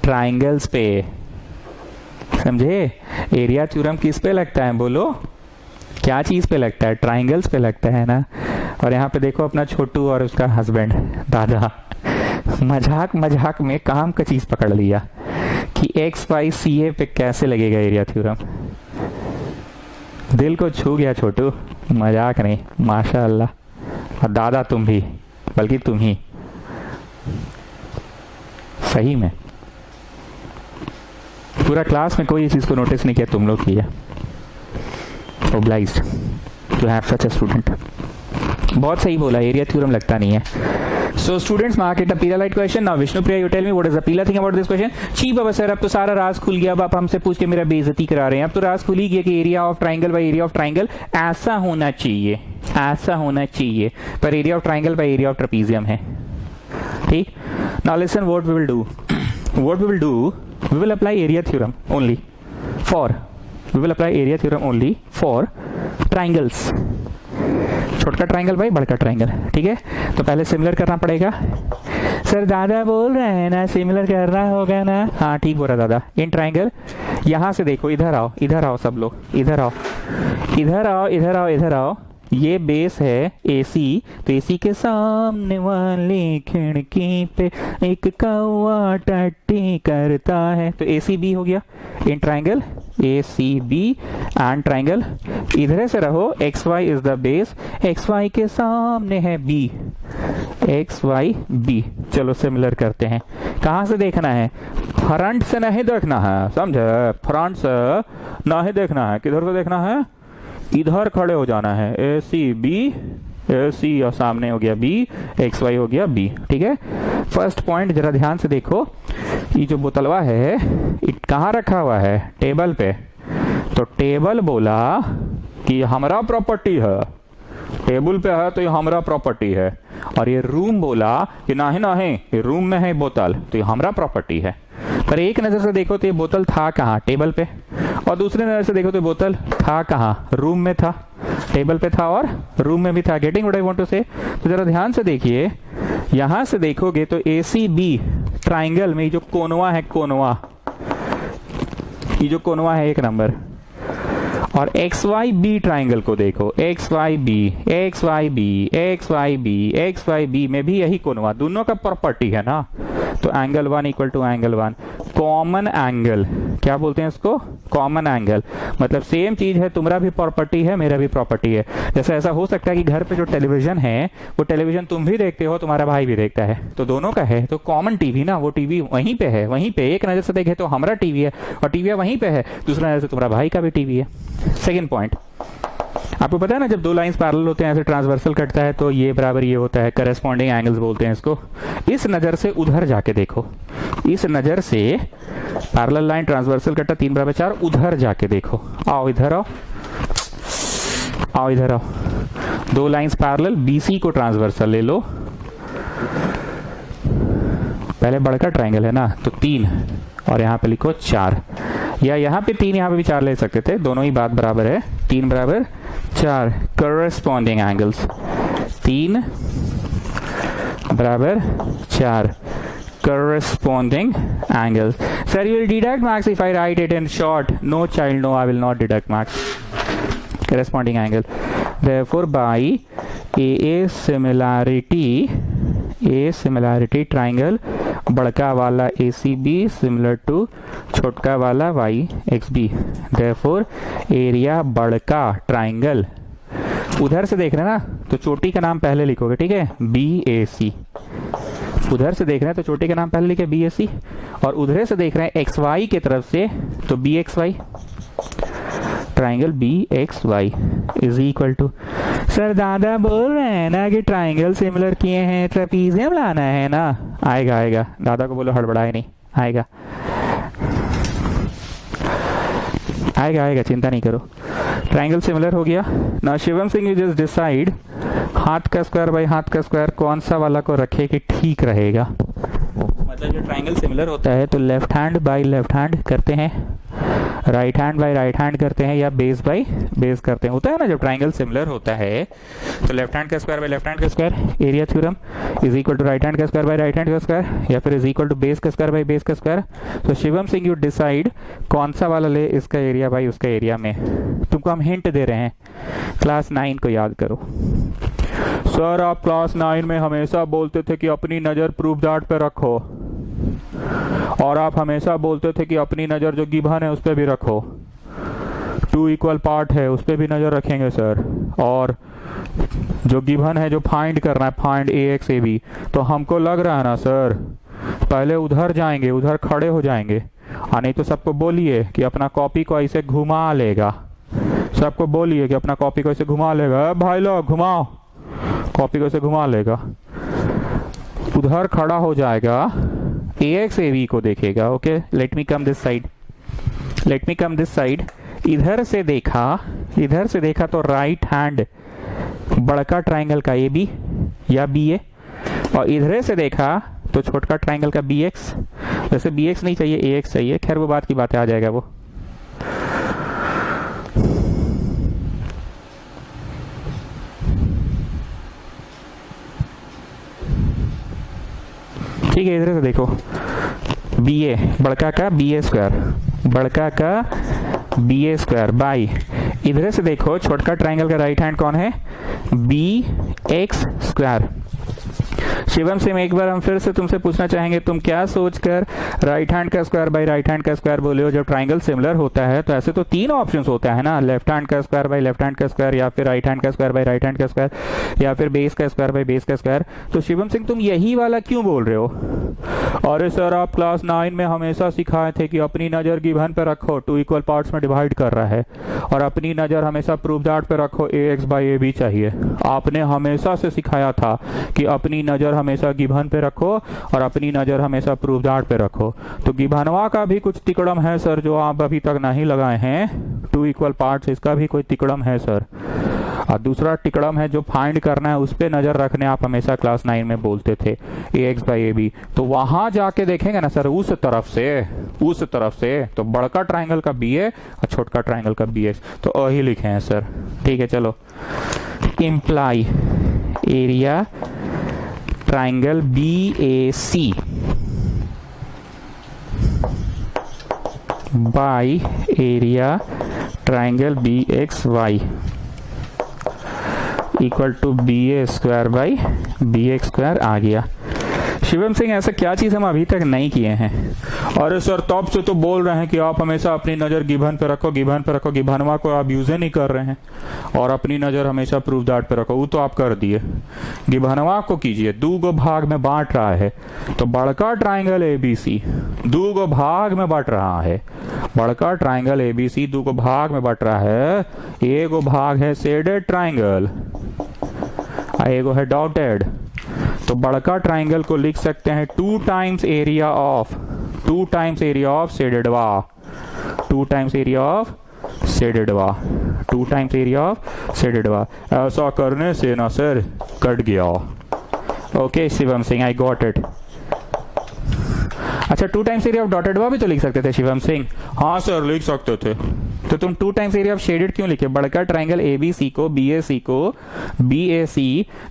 ट्राइंगल्स पे, समझे? एरिया थ्योरम किस पे लगता है बोलो? क्या चीज पे लगता है? ट्राइंगल्स पे लगता है ना. और यहाँ पे देखो अपना छोटू और उसका हस्बैंड दादा, मजाक में काम का चीज पकड़ लिया कि एक्स वाई सी ए पे कैसे लगेगा एरिया थ्योरम. दिल को छू गया छोटू, मजाक नहीं, माशाअल्लाह. और दादा तुम भी, बल्कि तुम ही सही में. पूरा क्लास में कोई इस चीज को नोटिस नहीं किया, तुम लोग किया. Obliged to have such a student. बहुत सही बोला, एरिया थ्योरम लगता नहीं है. So students mark it a Pila light question. Now Vishnupriya, you tell me what is the Pila thing about this question? छी बाबा सर, अब तो सारा राज खुल गया, अब आप हमसे पूछ के मेरा बेइज्जती करा रहे हैं. अब तो राज खुल ही गया कि area of triangle bye area of triangle ऐसा होना चाहिए, ऐसा होना चाहिए. पर area of triangle bye area of trapezium है. ठीक. Now listen what we will do. What we will do, we will apply area theorem only for, we will apply area theorem only for triangles. छोटका triangle भाई बड़का triangle. ठीक है, तो पहले similar करना पड़ेगा. सर दादा बोल रहे हैं ना सिमिलर करना होगा ना. हाँ ठीक बोल रहा दादा. इन ट्राइंगल यहां से देखो, इधर आओ सब लोग, इधर आओ. ये बेस है एसी, तो एसी के सामने वाली खिड़की पे एक कौवा टट्टी करता है, तो एसी बी हो गया. In triangle A C B and triangle इधर से रहो, X Y is the base, X Y के सामने है बी, एक्स वाई बी. चलो सिमिलर करते हैं. कहां से देखना है? फ्रंट से नहीं देखना है, समझे? फ्रंट से नहीं देखना है. किधर से देखना है? इधर खड़े हो जाना है. ए सी बी, ए सी और सामने हो गया बी, एक्स वाई हो गया बी. ठीक है. फर्स्ट पॉइंट जरा ध्यान से देखो, ये जो बोतलवा है कहाँ रखा हुआ है? टेबल पे. तो टेबल बोला कि हमारा प्रॉपर्टी है, टेबल पे है तो ये हमारा प्रॉपर्टी है. और ये रूम बोला कि नहीं ये रूम में है बोतल, तो ये हमारा प्रॉपर्टी है. पर एक नजर से देखो तो ये बोतल था कहाँ? टेबल पे. और दूसरी नजर से देखो तो बोतल था कहाँ? रूम में था. टेबल पे था और रूम में भी था. Getting what I want to say? तो जरा ध्यान से देखिए, यहां से देखोगे तो ACB ट्राइंगल में जो कोनवा है, कोनवा, ये जो कोनवा है 1 नंबर, और एक्स वाई बी ट्राइंगल को देखो, X Y B X Y B X Y B X Y B में भी यही कोण हुआ, दोनों का प्रॉपर्टी है ना, तो angle 1 equal to angle 1, common angle, क्या बोलते हैं इसको, कॉमन एंगल, मतलब सेम चीज है, तुम्हारा भी प्रॉपर्टी है मेरा भी प्रॉपर्टी है। जैसे ऐसा हो सकता है कि घर पे जो टेलीविजन है वो टेलीविजन तुम भी देखते हो, तुम्हारा भाई भी देखता है, तो दोनों का है, तो कॉमन टीवी ना, वो टीवी वहीं पे है, वहीं पे एक नजर से देखे तो हमारा टीवी है और टीवी वहीं पे है, दूसरा नजर से तुम्हारा भाई का भी टीवी है। सेकेंड पॉइंट, आपको पता है ना, जब दो लाइंस पैरेलल होते हैं ऐसे ट्रांसवर्सल कटता है तो ये बराबर ये होता है, करेस्पॉन्डिंग एंगल्स बोलते हैं इसको। इस नजर से उधर जाके देखो, इस नजर से पैरेलल लाइन ट्रांसवर्सल कटा 3 बराबर 4, उधर जाके देखो, आओ इधर आओ, आओ इधर आओ, दो लाइंस पैरेलल, बीसी को ट्रांसवर्सल ले लो, पहले बड़का ट्राइंगल है ना तो 3 और यहाँ पे लिखो 4, या यहाँ पे 3 यहाँ पे भी 4 ले सकते थे, दोनों ही बात बराबर है, 3 बराबर 4, करस्पॉन्डिंग एंगल्स, 3 बराबर 4 corresponding angles. Sir, you will deduct marks if I write it in short. No child, no, I will not deduct marks. Corresponding angle. Therefore, by a similarity triangle, बड़का वाला ACB similar to छोटका वाला YXB. Therefore, area बड़का triangle. उधर से देख रहे हैं ना तो चोटी का नाम पहले लिखोगे, ठीक है, BAC। उधर से देख रहे हैं तो चोटी का नाम पहले लिखे BAC, और उधर से देख रहे हैं XY की तरफ से तो BXY, triangle BXY is equal to, sir दादा बोल रहे हैं ना कि ट्राइंगल सिमिलर किए हैं, ट्रेपीजियम लाना है ना, आएगा आएगा, दादा को बोलो हड़बड़ाए नहीं, आएगा आएगा आएगा, चिंता नहीं करो। ट्राइंगल सिमिलर हो गया ना। Shivam Singh, you just decide हाथ का स्क्वायर बाई हाथ का स्क्वायर कौन सा वाला को रखे कि ठीक रहेगा। मतलब जो ट्राइंगल सिमिलर होता है तो left hand by left hand करते हैं, right hand by right hand करते हैं, या बेस बाई बेस करते हैं। होता है ना जब ट्राइंगल सिमिलर होता है तो लेफ्ट हैंड का स्क्वायर बाई लेफ्ट हैंड का square, area theorem, is equal to right hand का स्क्वायर बाई राइट हैंड का स्क्वायर, या फिर इज इक्वल टू बेस का स्क्वायर बाई बेस का स्क्वायर। तो शिवम सिंह, यू डिसाइड कौन सा वाला ले, इसका एरिया बाई उसका एरिया में। तुमको हम हिंट दे रहे हैं, क्लास 9 को याद करो। सर आप क्लास 9 में हमेशा बोलते थे कि अपनी नजर प्रूफ दैट पे रखो, और आप हमेशा बोलते थे कि अपनी नजर जो गिवन है उस पर भी रखो, 2 इक्वल पार्ट है उस पर भी नजर रखेंगे सर, और जो गिवन है जो फाइंड करना है, फाइंड AX AB, तो हमको लग रहा है ना सर पहले उधर जाएंगे, उधर खड़े हो जाएंगे, नहीं तो सबको बोलिए कि अपना कॉपी को ऐसे घुमा लेगा, सबको बोलिए कि अपना कॉपी को ऐसे घुमा लेगा, भाई लोग घुमाओ, कॉपी को ऐसे घुमा लेगा, उधर खड़ा हो जाएगा, AX AB को देखेगा। Okay, let me come this side, let me come this side. इधर से देखा तो राइट हैंड बड़का ट्राइंगल का AB या BA, और इधर से देखा तो छोटका ट्राइंगल का BX। वैसे BX नहीं चाहिए, AX चाहिए, खैर वो बात की बातें आ जाएगा वो। ठीक है, इधर से देखो, BA बड़का का BA स्क्वायर, बड़का का BA स्क्वायर बाई, इधर से देखो छोटका ट्राइंगल का राइट हैंड कौन है, BX स्क्वायर। शिवम सिंह, एक बार हम फिर से तुमसे पूछना चाहेंगे, तुम क्या सोचकर राइट हैंड का स्क्वायर बाई राइट हैंड का स्क्वायर बोले हो? जब ट्राइंगल सिमिलर होता है तो ऐसे तो 3 ऑप्शंस होता है ना, लेफ्ट हैंड का स्क्वायर बाई लेफ्ट हैंड का स्क्वायर, या फिर राइट हैंड का स्क्वायर बाई राइट हैंड का स्क्वायर, या फिर बेस का स्क्वायर बाई बेस का स्क्वायर। तो शिवम सिंह तुम यही वाला क्यों बोल रहे हो? अरे सर आप क्लास 9 में हमेशा सिखाए थे कि अपनी नजर गिवन पे रखो, 2 इक्वल पार्ट्स में डिवाइड कर रहा है, और अपनी नजर हमेशा प्रूफ दैट पे रखो, AX बाई AB चाहिए। आपने हमेशा से सिखाया था कि अपनी नजर हमेशा गिवन पे रखो और अपनी नजर हमेशा प्रूफ दैट पे रखो। तो गिभनवा का भी कुछ तिकड़म है सर जो आप अभी तक नहीं लगाए हैं, 2 इक्वल पार्ट्स, इसका भी कोई तिकड़म है सर। और दूसरा टिकड़म है जो फाइंड करना है उस पे नजर रखने आप हमेशा क्लास 9 में बोलते थे, AX बाई AB। तो वहां जाके देखेंगे ना सर उस तरफ से तो बड़का ट्राइंगल का BA और छोटका ट्राइंगल का BX, तो वही लिखे हैं सर। ठीक है, चलो, imply area triangle BAC by area triangle B X Y equal to B A square by B X square आ गया। शिवम सिंह ऐसा क्या चीज हम अभी तक नहीं किए हैं? अरे सर तब से तो बोल रहे हैं कि आप हमेशा अपनी नजर गिवन पे रखो, गिवन पे रखो, गिवनवा को आप यूज ही नहीं कर रहे हैं और अपनी नजर हमेशा प्रूफ दैट पे रखो। वो तो आप कर दिए, गिवनवा को कीजिए। 2 गो भाग में बांट रहा है तो बड़का ट्राइंगल एबीसी 2 गो भाग में बांट रहा है। बड़का ट्राइंगल एबीसी 2 गो भाग में बांट रहा है। एगो भाग है शेडेड ट्राइंगल, एगो है डॉटेड। तो बड़का ट्राइंगल को लिख सकते हैं 2 टाइम्स एरिया ऑफ शेडेडवा, 2 टाइम्स एरिया ऑफ शेडेडवा, 2 टाइम्स एरिया ऑफ शेडेडवा। ऐसा करने से ना सर कट गया। Okay Shivam Singh, I got it. अच्छा 2 टाइम्स एरिया ऑफ डॉटेडवा भी तो लिख सकते थे शिवम सिंह। हाँ सर लिख सकते थे। तो तुम 2 टाइम्स एरिया ऑफ शेडेड क्यों लिखे? बड़का ट्राइंगल एबीसी को बीएसी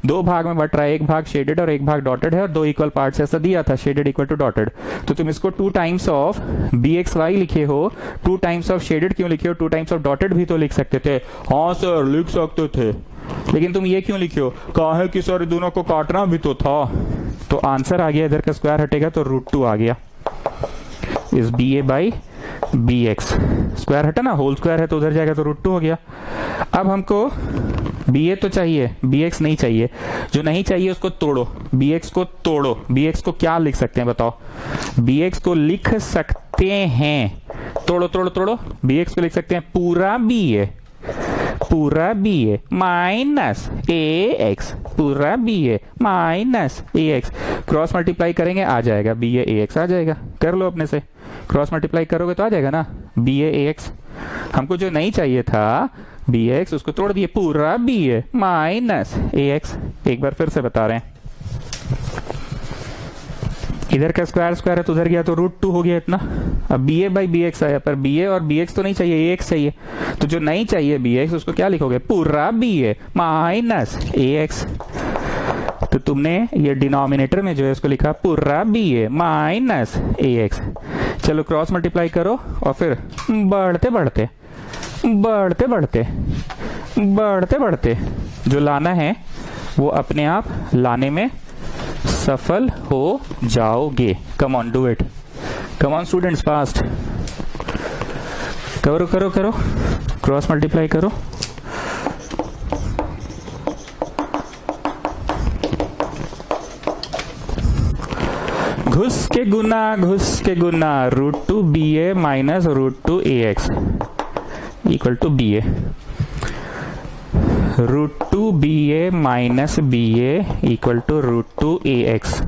2 भाग में बट रहा है, एक भाग शेडेड और एक भाग डॉटेड है और 2 इक्वल पार्ट्स ऐसा दिया था, शेडेड इक्वल टू डॉटेड। तो तुम इसको 2 times of B X Y लिखे हो, 2 टाइम्स ऑफ शेडेड क्यों लिखे हो? 2 टाइम्स ऑफ डॉटेड भी तो लिख सकते थे। हाँ सर लिख सकते थे, लेकिन तुम ये क्यों लिखे हो? काहे कि सर दोनों को काटना भी तो था। तो आंसर आ गया, इधर का स्क्वायर हटेगा तो √2 आ गया। इस B A by B X square हटा ना, होल स्क्वायर है तो उधर जाएगा तो √2 हो गया। अब हमको बी ए तो चाहिए, बी एक्स नहीं चाहिए। जो नहीं चाहिए उसको तोड़ो, बी एक्स को तोड़ो। बी एक्स को क्या लिख सकते हैं बताओ? बी एक्स को लिख सकते हैं, तोड़ो तोड़ो तोड़ो, बी एक्स को लिख सकते हैं पूरा B A minus A x, पूरा B A minus A x. Cross multiply करेंगे आ जाएगा बी ए एक्स आ जाएगा। कर लो अपने से, क्रॉस मल्टीप्लाई करोगे तो आ जाएगा ना बी ए एक्स। हमको जो नहीं चाहिए था बी एक्स, उसको तोड़ दिए, पूरा B A minus A x. एक बार फिर से बता रहे हैं, इधर का स्क्वायर है तो उधर गया तो √2 हो गया इतना। अब B A by B X आया, पर बी ए और बी एक्स तो नहीं चाहिए, ए एक्स चाहिए। तो जो नहीं चाहिए बी एक्स उसको क्या लिखोगे? पूरा B A minus A X. तो तुमने ये डिनोमिनेटर में जो है उसको लिखा पूरा B A minus A x. चलो क्रॉस मल्टीप्लाई करो और फिर बढ़ते बढ़ते बढ़ते बढ़ते बढ़ते बढ़ते जो लाना है वो अपने आप लाने में सफल हो जाओगे। Come on do it, come on students fast, करो करो करो, क्रॉस मल्टीप्लाई करो। घुस के गुना √2 B A minus √2 A X equal to B A. √2 B A minus B A equal to √2 A X.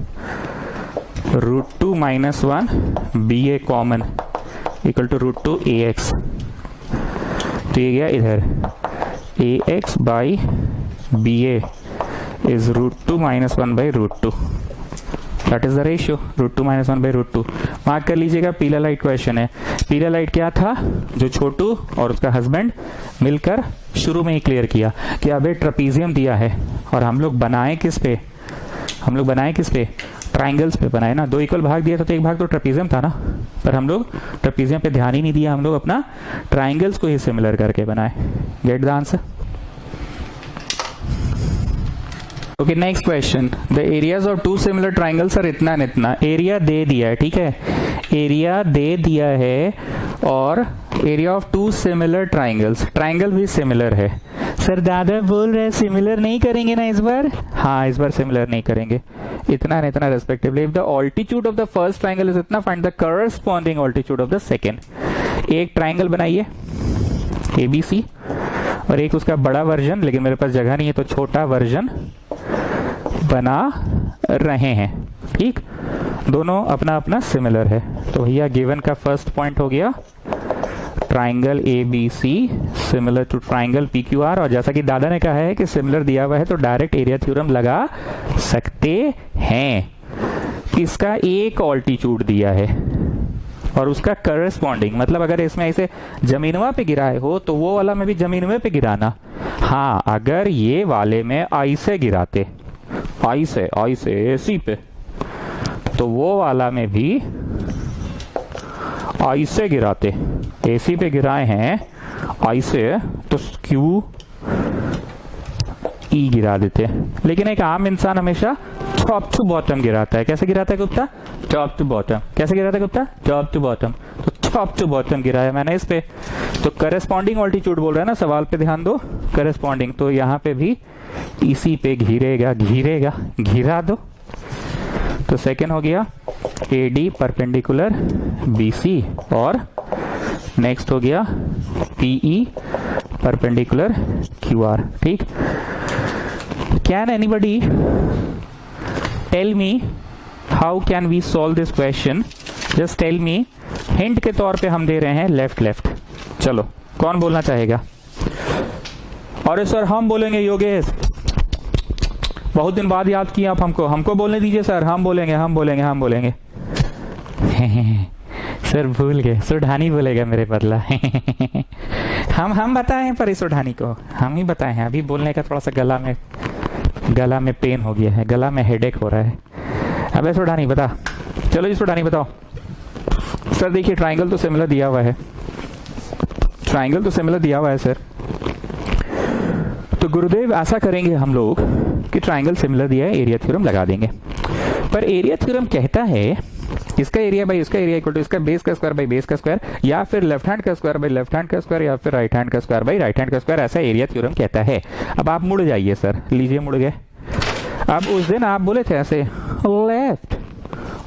√2 minus 1 B A common equal to √2 A X. तो ये गया इधर A X by B A is √2 minus 1 by √2। That is the ratio, √2 minus 1 by √2। Mark कर लीजिएगा, पीला light question है। पीला light क्या था? जो छोटू और उसका हस्बैंड मिलकर शुरू में ही क्लियर किया कि अब एक ट्रेपीजियम दिया है और हम लोग बनाए किस पे? ट्राइंगल्स पे बनाए ना। 2 इक्वल भाग दिया था तो एक भाग तो ट्रेपीजियम था ना, पर हम लोग ट्रेपीजियम पे ध्यान ही नहीं दिया, हम लोग अपना ट्राइंगल्स को ही सिमिलर करके बनाए। Get the answer? Okay next question, the areas of 2 similar triangles are इतना न इतना। एरिया दे दिया है, ठीक है, एरिया दे दिया है और area of 2 similar triangles, triangle भी सिमिलर है। सर दादा बोल रहे सिमिलर नहीं करेंगे ना इस बार? हाँ इस बार सिमिलर नहीं करेंगे, इतना न इतना respectively. If the altitude of the first triangle is इतना, find the corresponding altitude of the second. एक ट्राइंगल बनाइए ABC और एक उसका बड़ा वर्जन, लेकिन मेरे पास जगह नहीं है तो छोटा वर्जन बना रहे हैं, ठीक। दोनों अपना अपना सिमिलर है। तो भैया गिवन का फर्स्ट पॉइंट हो गया triangle ABC similar to triangle PQR। और जैसा कि दादा ने कहा है कि सिमिलर दिया हुआ है तो डायरेक्ट एरिया थ्योरम लगा सकते हैं। इसका एक ऑल्टीट्यूड दिया है और उसका करस्पॉन्डिंग, मतलब अगर इसमें ऐसे जमीनवा पे गिराए हो तो वो वाला में भी जमीनवे पे गिराना। हाँ अगर ये वाले में ऐसे गिराते, ऐसे AC पे, तो वो वाला में भी आई से गिराते, एसी पे गिराए हैं आई से, तो क्यू ई गिरा देते। लेकिन एक आम इंसान हमेशा टॉप टू बॉटम गिराता है। कैसे गिराता है गुप्ता? Top to bottom. कैसे गिराता है गुप्ता? Top to bottom. तो टॉप टू बॉटम गिराया मैंने इस पे, तो करेस्पॉन्डिंग ऑल्टीट्यूड बोल रहा है ना, सवाल पे ध्यान दो, करेस्पॉन्डिंग। तो यहाँ पे भी इसी पे घिरेगा, घिरेगा, घिरा दो। तो सेकेंड हो गया AD परपेंडिकुलर BC, और नेक्स्ट हो गया PE परपेंडिकुलर QR। ठीक, can anybody tell me how can we solve this question? Just tell me. Hint के तौर पे हम दे रहे हैं लेफ्ट लेफ्ट। चलो, कौन बोलना चाहेगा? अरे सर हम बोलेंगे योगेश, बहुत दिन बाद याद किया आप हमको, हमको बोलने दीजिए सर, हम बोलेंगे, हम बोलेंगे, हम बोलेंगे। सर भूल गए, सुढ़ानी बोलेगा मेरे बदला। हम बताए हैं पर इस सुढ़ानी को हम ही बताए हैं। अभी बोलने का थोड़ा सा गला में पेन हो गया है, गला में हेडेक हो रहा है। अबे सुढ़ानी बता। चलो जी सुढ़ानी बताओ। सर देखिए ट्राइंगल तो सिमिलर दिया हुआ है, ट्राइंगल तो सिमिलर दिया हुआ है सर। तो गुरुदेव ऐसा करेंगे हम लोग कि ट्राइंगल सिमिलर दिया है, एरिया थ्योरम लगा देंगे। पर एरिया थ्योरम कहता है इसका एरिया बाई इसका एरिया इक्वल टू इसका बेस का स्क्वायर बाई बेस का स्क्वायर, या फिर लेफ्ट हैंड का स्क्वायर बाई लेफ्ट हैंड का स्क्वायर, या फिर राइट हैंड का स्क्वायर बाई राइट हैंड का स्क्वायर। ऐसा एरिया थ्योरम कहता है। अब आप मुड़ जाइए सर, लीजिए मुड़ गए। अब उस दिन आप बोले थे ऐसे लेफ्ट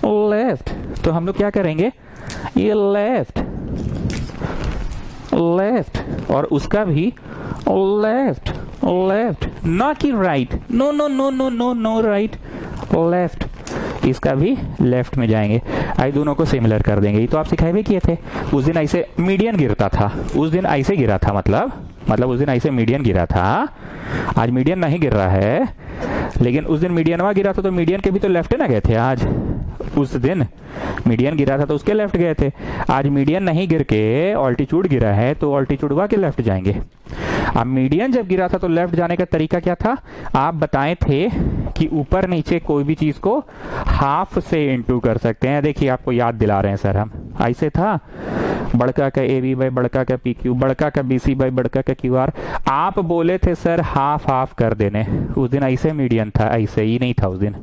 लेफ्ट, तो हम लोग क्या करेंगे? ये लेफ्ट लेफ्ट, और उसका भी लेफ्ट लेफ्ट, ना कि right. No no no no no no right, left. इसका भी लेफ्ट में जाएंगे। आई दोनों को सिमिलर कर देंगे। ये तो आप सिखाए भी किए थे। उस दिन ऐसे मीडियन गिरता था, उस दिन ऐसे गिरा था, मतलब उस दिन ऐसे मीडियन गिरा था। आज मीडियन नहीं गिर रहा है, लेकिन उस दिन मीडियन वहां गिरा था, तो मीडियन के भी तो लेफ्ट ना गए थे। आज उस दिन मीडियन गिरा था तो उसके लेफ्ट गए थे। आज मीडियन नहीं गिर के ऑल्टीट्यूड गिरा है, तो ऑल्टीट्यूड वहां के लेफ्ट जाएंगे। अब मीडियन जब गिरा था तो लेफ्ट जाने का तरीका क्या था? आप बताए थे कि ऊपर नीचे कोई भी चीज को हाफ से इंटू कर सकते हैं। देखिए आपको याद दिला रहे हैं सर हम। ऐसे था बड़का का AB बाई बड़का का PQ, बड़का का BC बाई बड़का का QR। आप बोले थे सर हाफ हाफ कर देने। उस दिन ऐसे मीडियन था, ऐसे ही नहीं था उस दिन।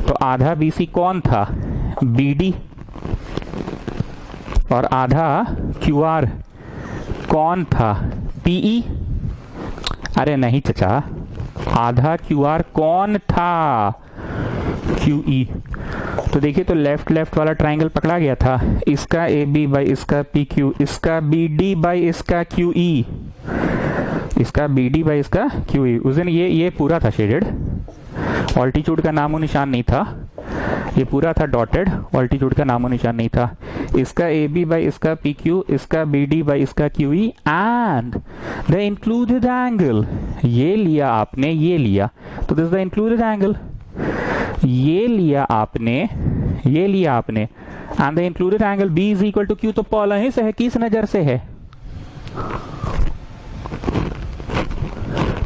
तो आधा BC कौन था? BD। और आधा QR कौन था? PE। अरे नहीं चचा, आधा QR कौन था? QE। तो देखिए, तो लेफ्ट लेफ्ट वाला ट्राइंगल पकड़ा गया था। इसका AB बाई इसका PQ, इसका BD बाई इसका QE, इसका BD बाई इसका QE। उस दिन ये पूरा था शेडेड, ऑल्टीट्यूड का नामो निशान नहीं था। ये पूरा था डॉटेड, ऑल्टीट्यूड का नामो निशान नहीं था। इसका AB बाई इसका PQ, इसका BD बाई इसका QE and the included angle. ये लिया आपने, ये लिया, तो दिस द इंक्लूडेड एंगल। ये लिया आपने, ये लिया आपने, and the included angle B is equal to Q। तो पहले ही से है, किस नजर से है?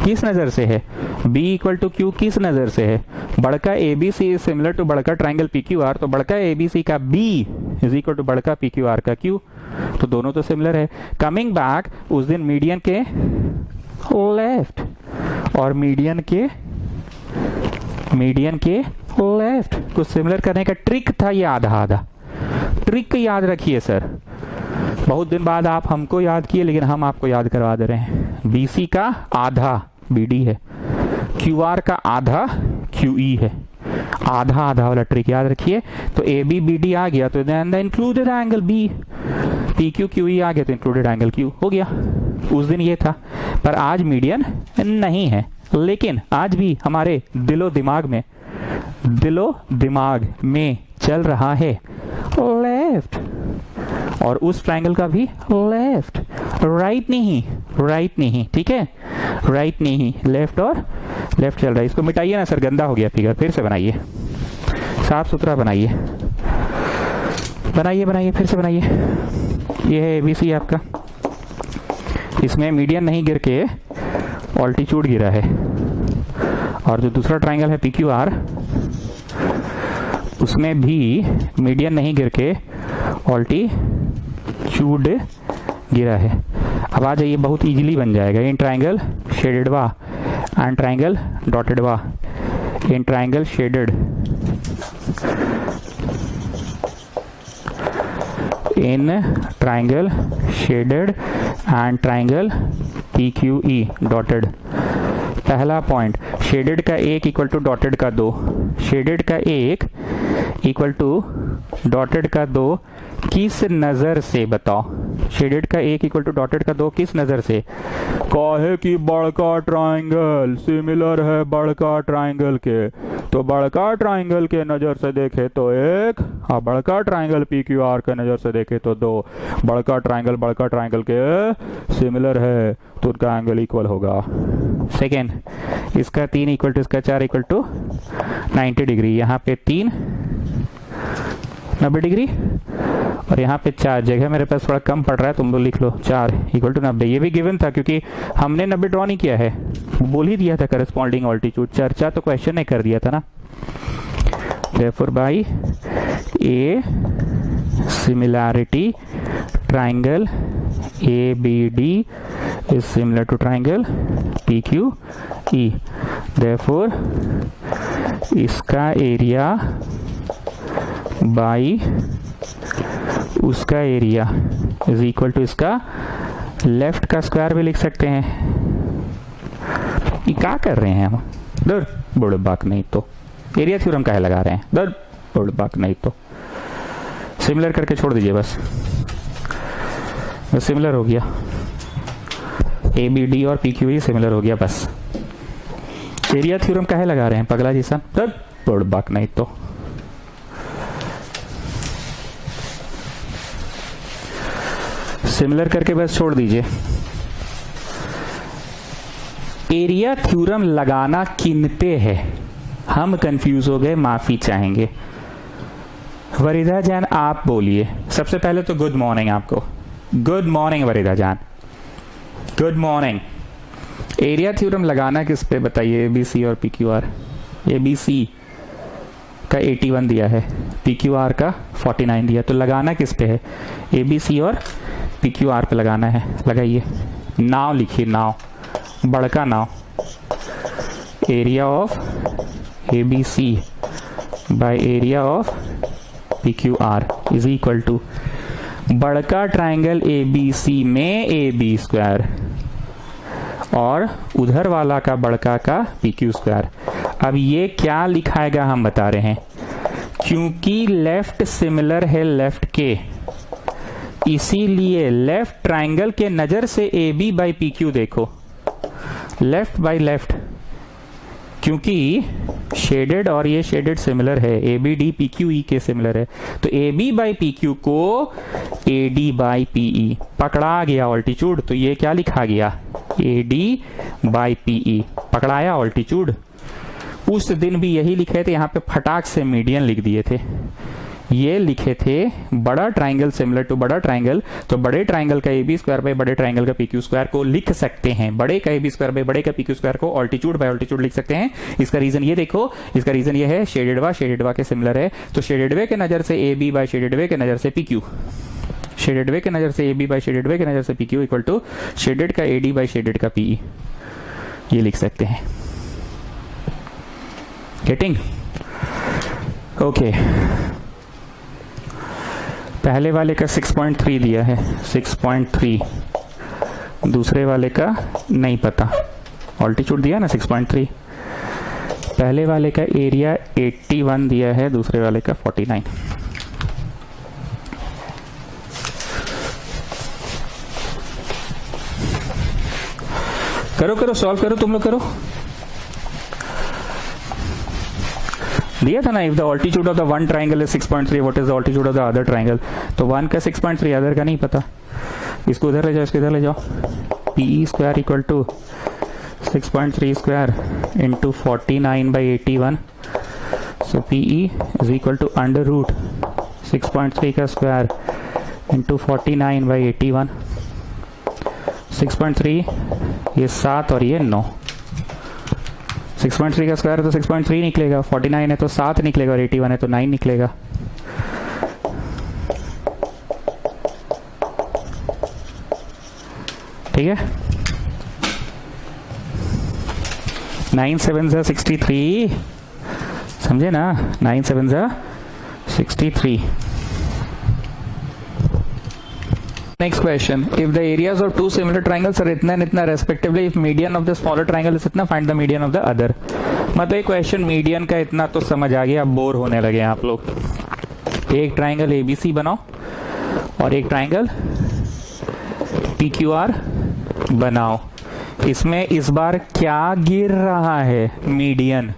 किस नजर से है? B इक्वल टू Q किस नजर से है? बड़का ABC इज सिमिलर टू बड़का ट्राइंगल PQR, तो बड़का ABC का B इज इक्वल टू बड़का PQR का Q। तो दोनों तो सिमिलर है। कमिंग बैक, उस दिन मीडियन के लेफ्ट और मीडियन के लेफ्ट को सिमिलर करने का ट्रिक था ये आधा आधा। ट्रिक याद रखिए सर, बहुत दिन बाद आप हमको याद किए, लेकिन हम आपको याद करवा दे रहे हैं। BC का आधा BD है, QR का आधा QE है। आधा आधा वाला ट्रिक याद रखिए। तो AB BD आ गया तो then the included angle B, PQ QE आ गया तो इंक्लूडेड एंगल Q हो गया। उस दिन ये था, पर आज मीडियन नहीं है। लेकिन आज भी हमारे दिलो दिमाग में चल रहा है लेफ्ट, और उस ट्रायंगल का भी लेफ्ट, राइट नहीं, ठीक है, राइट नहीं, लेफ्ट और लेफ्ट चल रहा है। इसको मिटाइए ना सर, गंदा हो गया फिगर, फिर से बनाइए, साफ सुथरा बनाइए, फिर से बनाइए। ये है ABC आपका, इसमें मीडियन नहीं गिर के ऑल्टीट्यूड गिरा है, और जो दूसरा ट्रायंगल है PQR, उसमें भी मीडियन नहीं गिर के ऑल्टीट्यूड गिरा है। अब आ जाइए, बहुत इजीली बन जाएगा। इन ट्राइंगल शेडेड वा एंड ट्राइंगल डॉटेड वा, in triangle shaded in triangle shaded and triangle PQE dotted. पहला पॉइंट, शेडेड का 1 इक्वल टू डॉटेड का 2, शेडेड का 1 इक्वल टू डॉटेड का 2 किस नजर से बताओ? शेडेड का 1 इक्वल टू डॉटेड का 2 किस नजर से? काहे कि बड़का ट्राइंगल सिमिलर है बड़का ट्राइंगल के, तो बड़का ट्राइंगल के नजर से देखे तो 1, और बड़का ट्राइंगल PQR के नजर से देखे तो 2। बड़का ट्राइंगल के सिमिलर है तो उनका एंगल इक्वल होगा। सेकेंड, इसका 3 इक्वल टू इसका 4 इक्वल टू 90 डिग्री, यहाँ पे 3 90 डिग्री और यहाँ पे 4, जगह मेरे पास थोड़ा कम पड़ रहा है, तुम लोग लिख लो 4 इक्वल टू 90। ये भी गिवन था क्योंकि हमने 90 ड्रॉ नहीं किया है, बोल ही दिया था करस्पॉन्डिंग ऑल्टीट्यूड, चर्चा तो क्वेश्चन ने कर दिया था ना। Therefore by a similarity triangle ABD is similar to triangle PQE, therefore इसका एरिया बाई उसका एरिया इज इक्वल टू इसका लेफ्ट का स्क्वायर भी लिख सकते हैं। ये क्या कर रहे हैं हम? दर बुड़बाक नहीं तो एरिया थ्योरम काहे लगा रहे हैं? दर बुड़बाक नहीं तो सिमिलर करके छोड़ दीजिए बस सिमिलर हो गया, ABD और PQE सिमिलर हो गया बस। एरिया थ्योरम काहे लगा रहे हैं पगला जी साहब? दर बुड़बाक नहीं तो। सिमिलर करके बस छोड़ दीजिए। एरिया थ्योरम लगाना किनते है? हम कंफ्यूज हो गए, माफी चाहेंगे। वरीदा जान आप बोलिए सबसे पहले तो गुड मॉर्निंग आपको। गुड मॉर्निंग वरीदा जान, गुड मॉर्निंग। एरिया थ्योरम लगाना किस पे बताइए? ABC और PQR। ABC का 81 दिया है, PQR का 49 दिया, तो लगाना किस पे है? ABC और PQR पे लगाना है। लगाइए, नाव लिखिए, नाव बड़का नाव। Area of ABC by area of PQR is equal to बड़का ट्राइंगल ABC में AB स्क्वायर और उधर वाला का बड़का का PQ स्क्वायर। अब ये क्या लिखाएगा हम बता रहे हैं, क्योंकि लेफ्ट सिमिलर है लेफ्ट के, इसीलिए लेफ्ट ट्राइंगल के नजर से AB बाई PQ देखो, लेफ्ट बाई लेफ्ट, क्योंकि शेडेड और ये शेडेड सिमिलर है, ABD PQE के सिमिलर है, तो AB बाई PQ को AD बाई PE पकड़ा गया ऑल्टीट्यूड, तो ये क्या लिखा गया? AD बाई PE पकड़ाया ऑल्टीट्यूड। उस दिन भी यही लिखे थे, यहाँ पे फटाक से मीडियन लिख दिए थे। ये लिखे थे बड़ा ट्राइंगल सिमिलर टू बड़ा ट्राइंगल, तो बड़े ट्राइंगल का AB स्क्वायर बाई बड़े ट्राइंगल का PQ स्क्वायर को लिख सकते हैं, बड़े का AB स्क्वायर बाई बड़े का PQ स्क्वायर को ऑल्टीट्यूड बाई ऑल्टीट्यूड लिख सकते हैं। इसका रीजन ये देखो, इसका रीजन ये है शेडेड वा के सिमिलर है, तो शेडेड वे के नजर से AB बाई शेडेड वे के नजर से PQ, शेडेड वे के नजर से AB बाई शेडेड वे के नजर से PQ इक्वल टू शेडेड का AD बाई शेडेड का PE, ये लिख सकते हैं। गेटिंग? ओके, पहले वाले का 6.3 दिया है, 6.3, दूसरे वाले का नहीं पता, ऑल्टीट्यूड दिया ना 6.3, पहले वाले का एरिया 81 दिया है, दूसरे वाले का 49। करो करो सॉल्व करो, तुम लोग करो। दिया था ना, if the altitude of the one triangle is 6.3 what is the altitude of the other triangle, तो वन का 6.3, अदर का नहीं पता, इसको उधर ले जाओ, इसको इधर ले जाओ। PE square equal to 6.3 square into 49 by 81, so PE is equal to under root 6.3 का स्क्वायर इंटू 49 बाई 81। 6.3 ये 7 और ये 9, 6.3 का स्क्वायर है तो 6.3 निकलेगा, 49 है तो 7 निकलेगा और 81 है तो 9 निकलेगा। ठीक है, 9 7 63, समझे ना, 9 7 63. Next question, if the areas of two similar triangles are इतना and इतना respectively, if median of the smaller triangle is इतना, find the median of the other. मतलब ये क्वेश्चन मीडियन का इतना तो समझ आ गया, अब बोर होने लगे आप लोग. एक ट्राइंगल ABC बनाओ और एक ट्राइंगल PQR बनाओ. इसमें इस बार क्या गिर रहा है, मीडियन,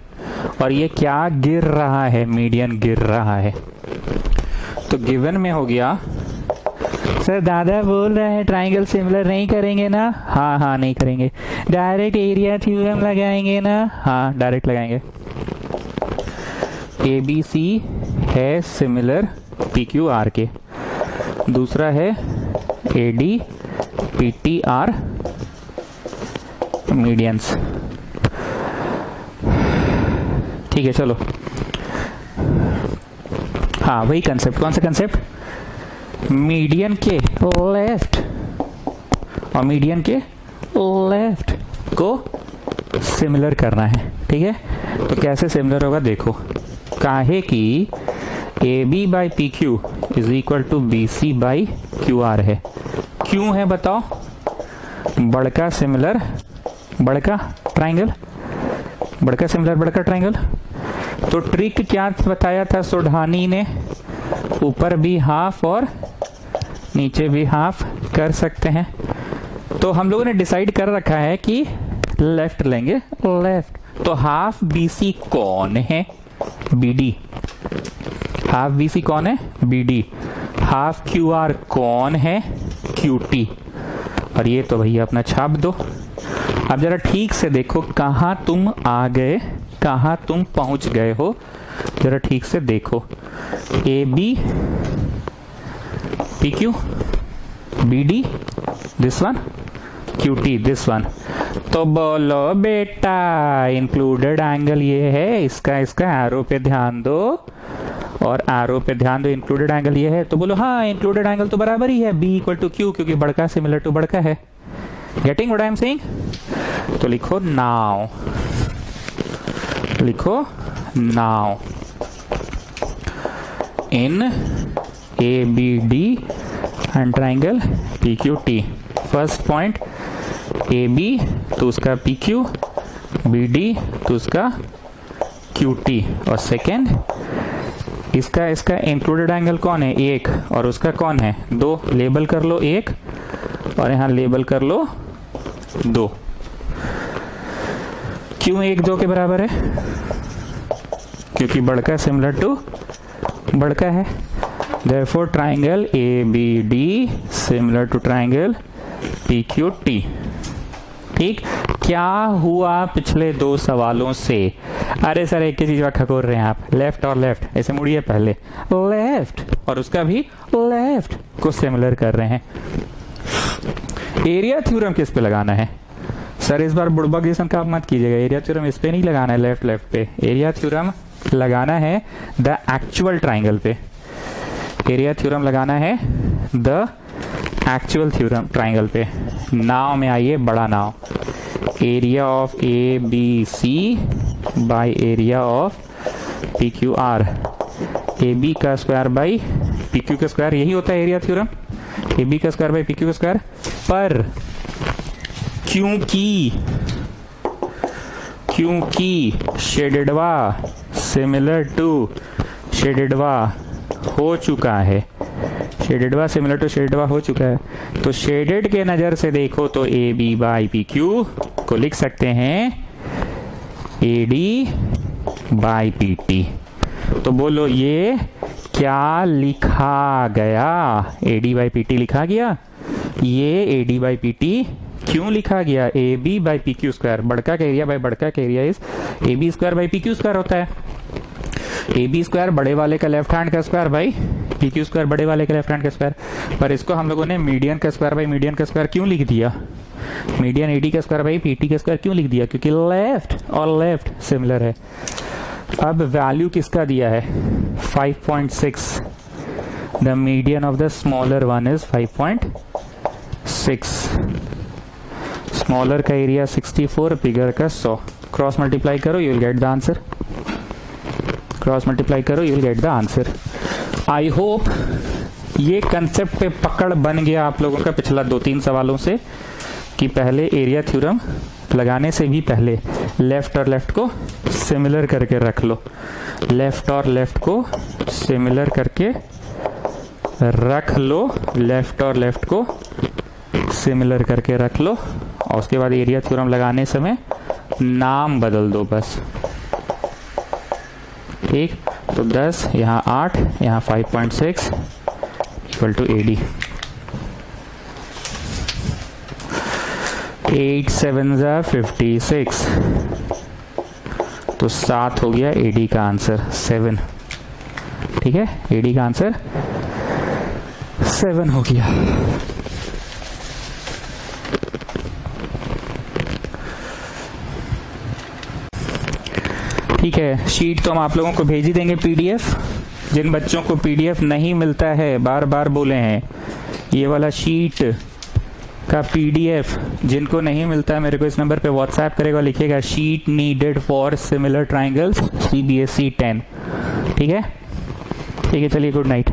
और ये क्या गिर रहा है, मीडियन गिर रहा है. तो गिवन में हो गया, सर दादा बोल रहे हैं ट्राइंगल सिमिलर नहीं करेंगे ना. हाँ हाँ नहीं करेंगे. डायरेक्ट एरिया थ्योरम लगाएंगे ना. हाँ डायरेक्ट लगाएंगे. ABC है सिमिलर PQR के, दूसरा है AD PTR मीडियंस. ठीक है चलो. हाँ वही कंसेप्ट. कौन सा कंसेप्ट? मीडियन के लेफ्ट और मीडियन के लेफ्ट को सिमिलर करना है. ठीक है, तो कैसे सिमिलर होगा देखो. काहे कि AB by PQ is equal to BC by QR है. क्यों है बताओ? बड़का सिमिलर बड़का ट्राइंगल, बड़का सिमिलर बड़का ट्राइंगल. तो ट्रिक क्या बताया था सोढ़ानी ने? ऊपर भी हाफ और नीचे भी हाफ कर सकते हैं. तो हम लोगों ने डिसाइड कर रखा है कि लेफ्ट लेंगे, लेफ्ट. तो हाफ BC कौन है? BD. हाफ BC कौन है? BD. हाफ QR कौन है? QT. और ये तो भैया अपना छाप दो. अब जरा ठीक से देखो कहां तुम आ गए, कहां तुम पहुंच गए हो, जरा ठीक से देखो. AB PQ BD this one, QT this one. तो बोलो बेटा इंक्लूडेड एंगल ये है, इसका एरो पे ध्यान दो और एरो पे ध्यान दो. इंक्लूडेड एंगल ये है, तो बोलो हाँ इंक्लूडेड एंगल तो बराबर ही है, B इक्वल टू Q, क्योंकि बड़का सिमिलर टू बड़का है. Getting what I am saying? तो लिखो नाउ, लिखो now. In ABD and triangle PQT, first point AB तो उसका PQ, BD तो उसका QT, और सेकेंड इसका इंक्लूडेड एंगल कौन है? एक, और उसका कौन है? दो. लेबल कर लो एक और यहां लेबल कर लो दो. क्यों एक दो के बराबर है? क्योंकि बड़का सिमिलर टू बड़का है. Therefore triangle ABD similar to triangle PQT. ठीक. क्या हुआ पिछले दो सवालों से? अरे सर एक ही चीज का खकोर रहे हैं आप, लेफ्ट और लेफ्ट. ऐसे मुड़िए पहले, लेफ्ट और उसका भी लेफ्ट को सिमिलर कर रहे हैं. एरिया थ्योरम किस पे लगाना है? सर इस बार बुड़बक जैसा काम मत कीजिएगा. एरिया थ्योरम इस पे नहीं लगाना है, लेफ्ट लेफ्ट पे. एरिया थ्योरम लगाना है द एक्चुअल ट्राइंगल पे. एरिया थ्योरम लगाना है द एक्चुअल थ्योरम ट्राइंगल पे. नाव में आइए, बड़ा नाव. Area of ABC by area of PQR. AB का स्क्वायर बाई PQ का स्क्वायर, यही होता है एरिया थ्योरम. AB का स्क्वायर बाई PQ का स्क्वायर. पर क्योंकि शेडेडवा सिमिलर टू शेडेडवा हो चुका है, शेडेडवा सिमिलर टू शेडेडवा हो चुका है, तो शेडेड के नजर से देखो तो AB बाई PQ को लिख सकते हैं AD बाई PT. तो बोलो ये क्या लिखा गया? AD बाई PT लिखा गया. ये AD बाई PT क्यों लिखा गया? AB by PQ square. बड़का का एरिया बाई बड़का का area is AB square by PQ square होता है. AB स्क्वायर बड़े वाले का लेफ्ट हैंड का स्क्वायर बाई PQ स्क्वायर बड़े वाले का लेफ्ट हैंड का स्क्वायर. पर इसको हम लोगों ने मीडियन का स्क्वायर बाई मीडियन का स्क्वायर क्यों लिख दिया? मीडियन AD का स्क्वायर बाई PT का स्क्वायर क्यों लिख दिया? क्योंकि लेफ्ट और लेफ्ट सिमिलर है. अब वैल्यू किसका दिया है? 5.6. The median of the smaller one is 5.6. Smaller का एरिया 64, बिगर का 100। क्रॉस मल्टीप्लाई करो, you will get the answer. Cross multiply करो, you will get the answer. I hope ये कंसेप्ट पे पकड़ बन गया आप लोगों का पिछला 2-3 सवालों से, कि पहले एरिया थ्योरम लगाने से भी पहले लेफ्ट और लेफ्ट को सिमिलर करके रख लो। लेफ्ट और लेफ्ट को सिमिलर करके रख लो, लेफ्ट और लेफ्ट को सिमिलर करके रख लो, और उसके बाद एरिया थ्योरम लगाने समय नाम बदल दो बस। ठीक, तो 10 यहाँ 8 यहाँ 5.6 इक्वल टू AD। 8 7 56, तो 7 हो गया AD का आंसर 7। ठीक है, AD का आंसर 7 हो गया। ठीक है, शीट तो हम आप लोगों को भेज ही देंगे PDF। जिन बच्चों को PDF नहीं मिलता है, बार बार बोले हैं, ये वाला शीट का PDF जिनको नहीं मिलता है, मेरे को इस नंबर पे व्हाट्सएप करेगा, लिखिएगा sheet needed for similar triangles CBSE 10। ठीक है, चलिए, गुड नाइट।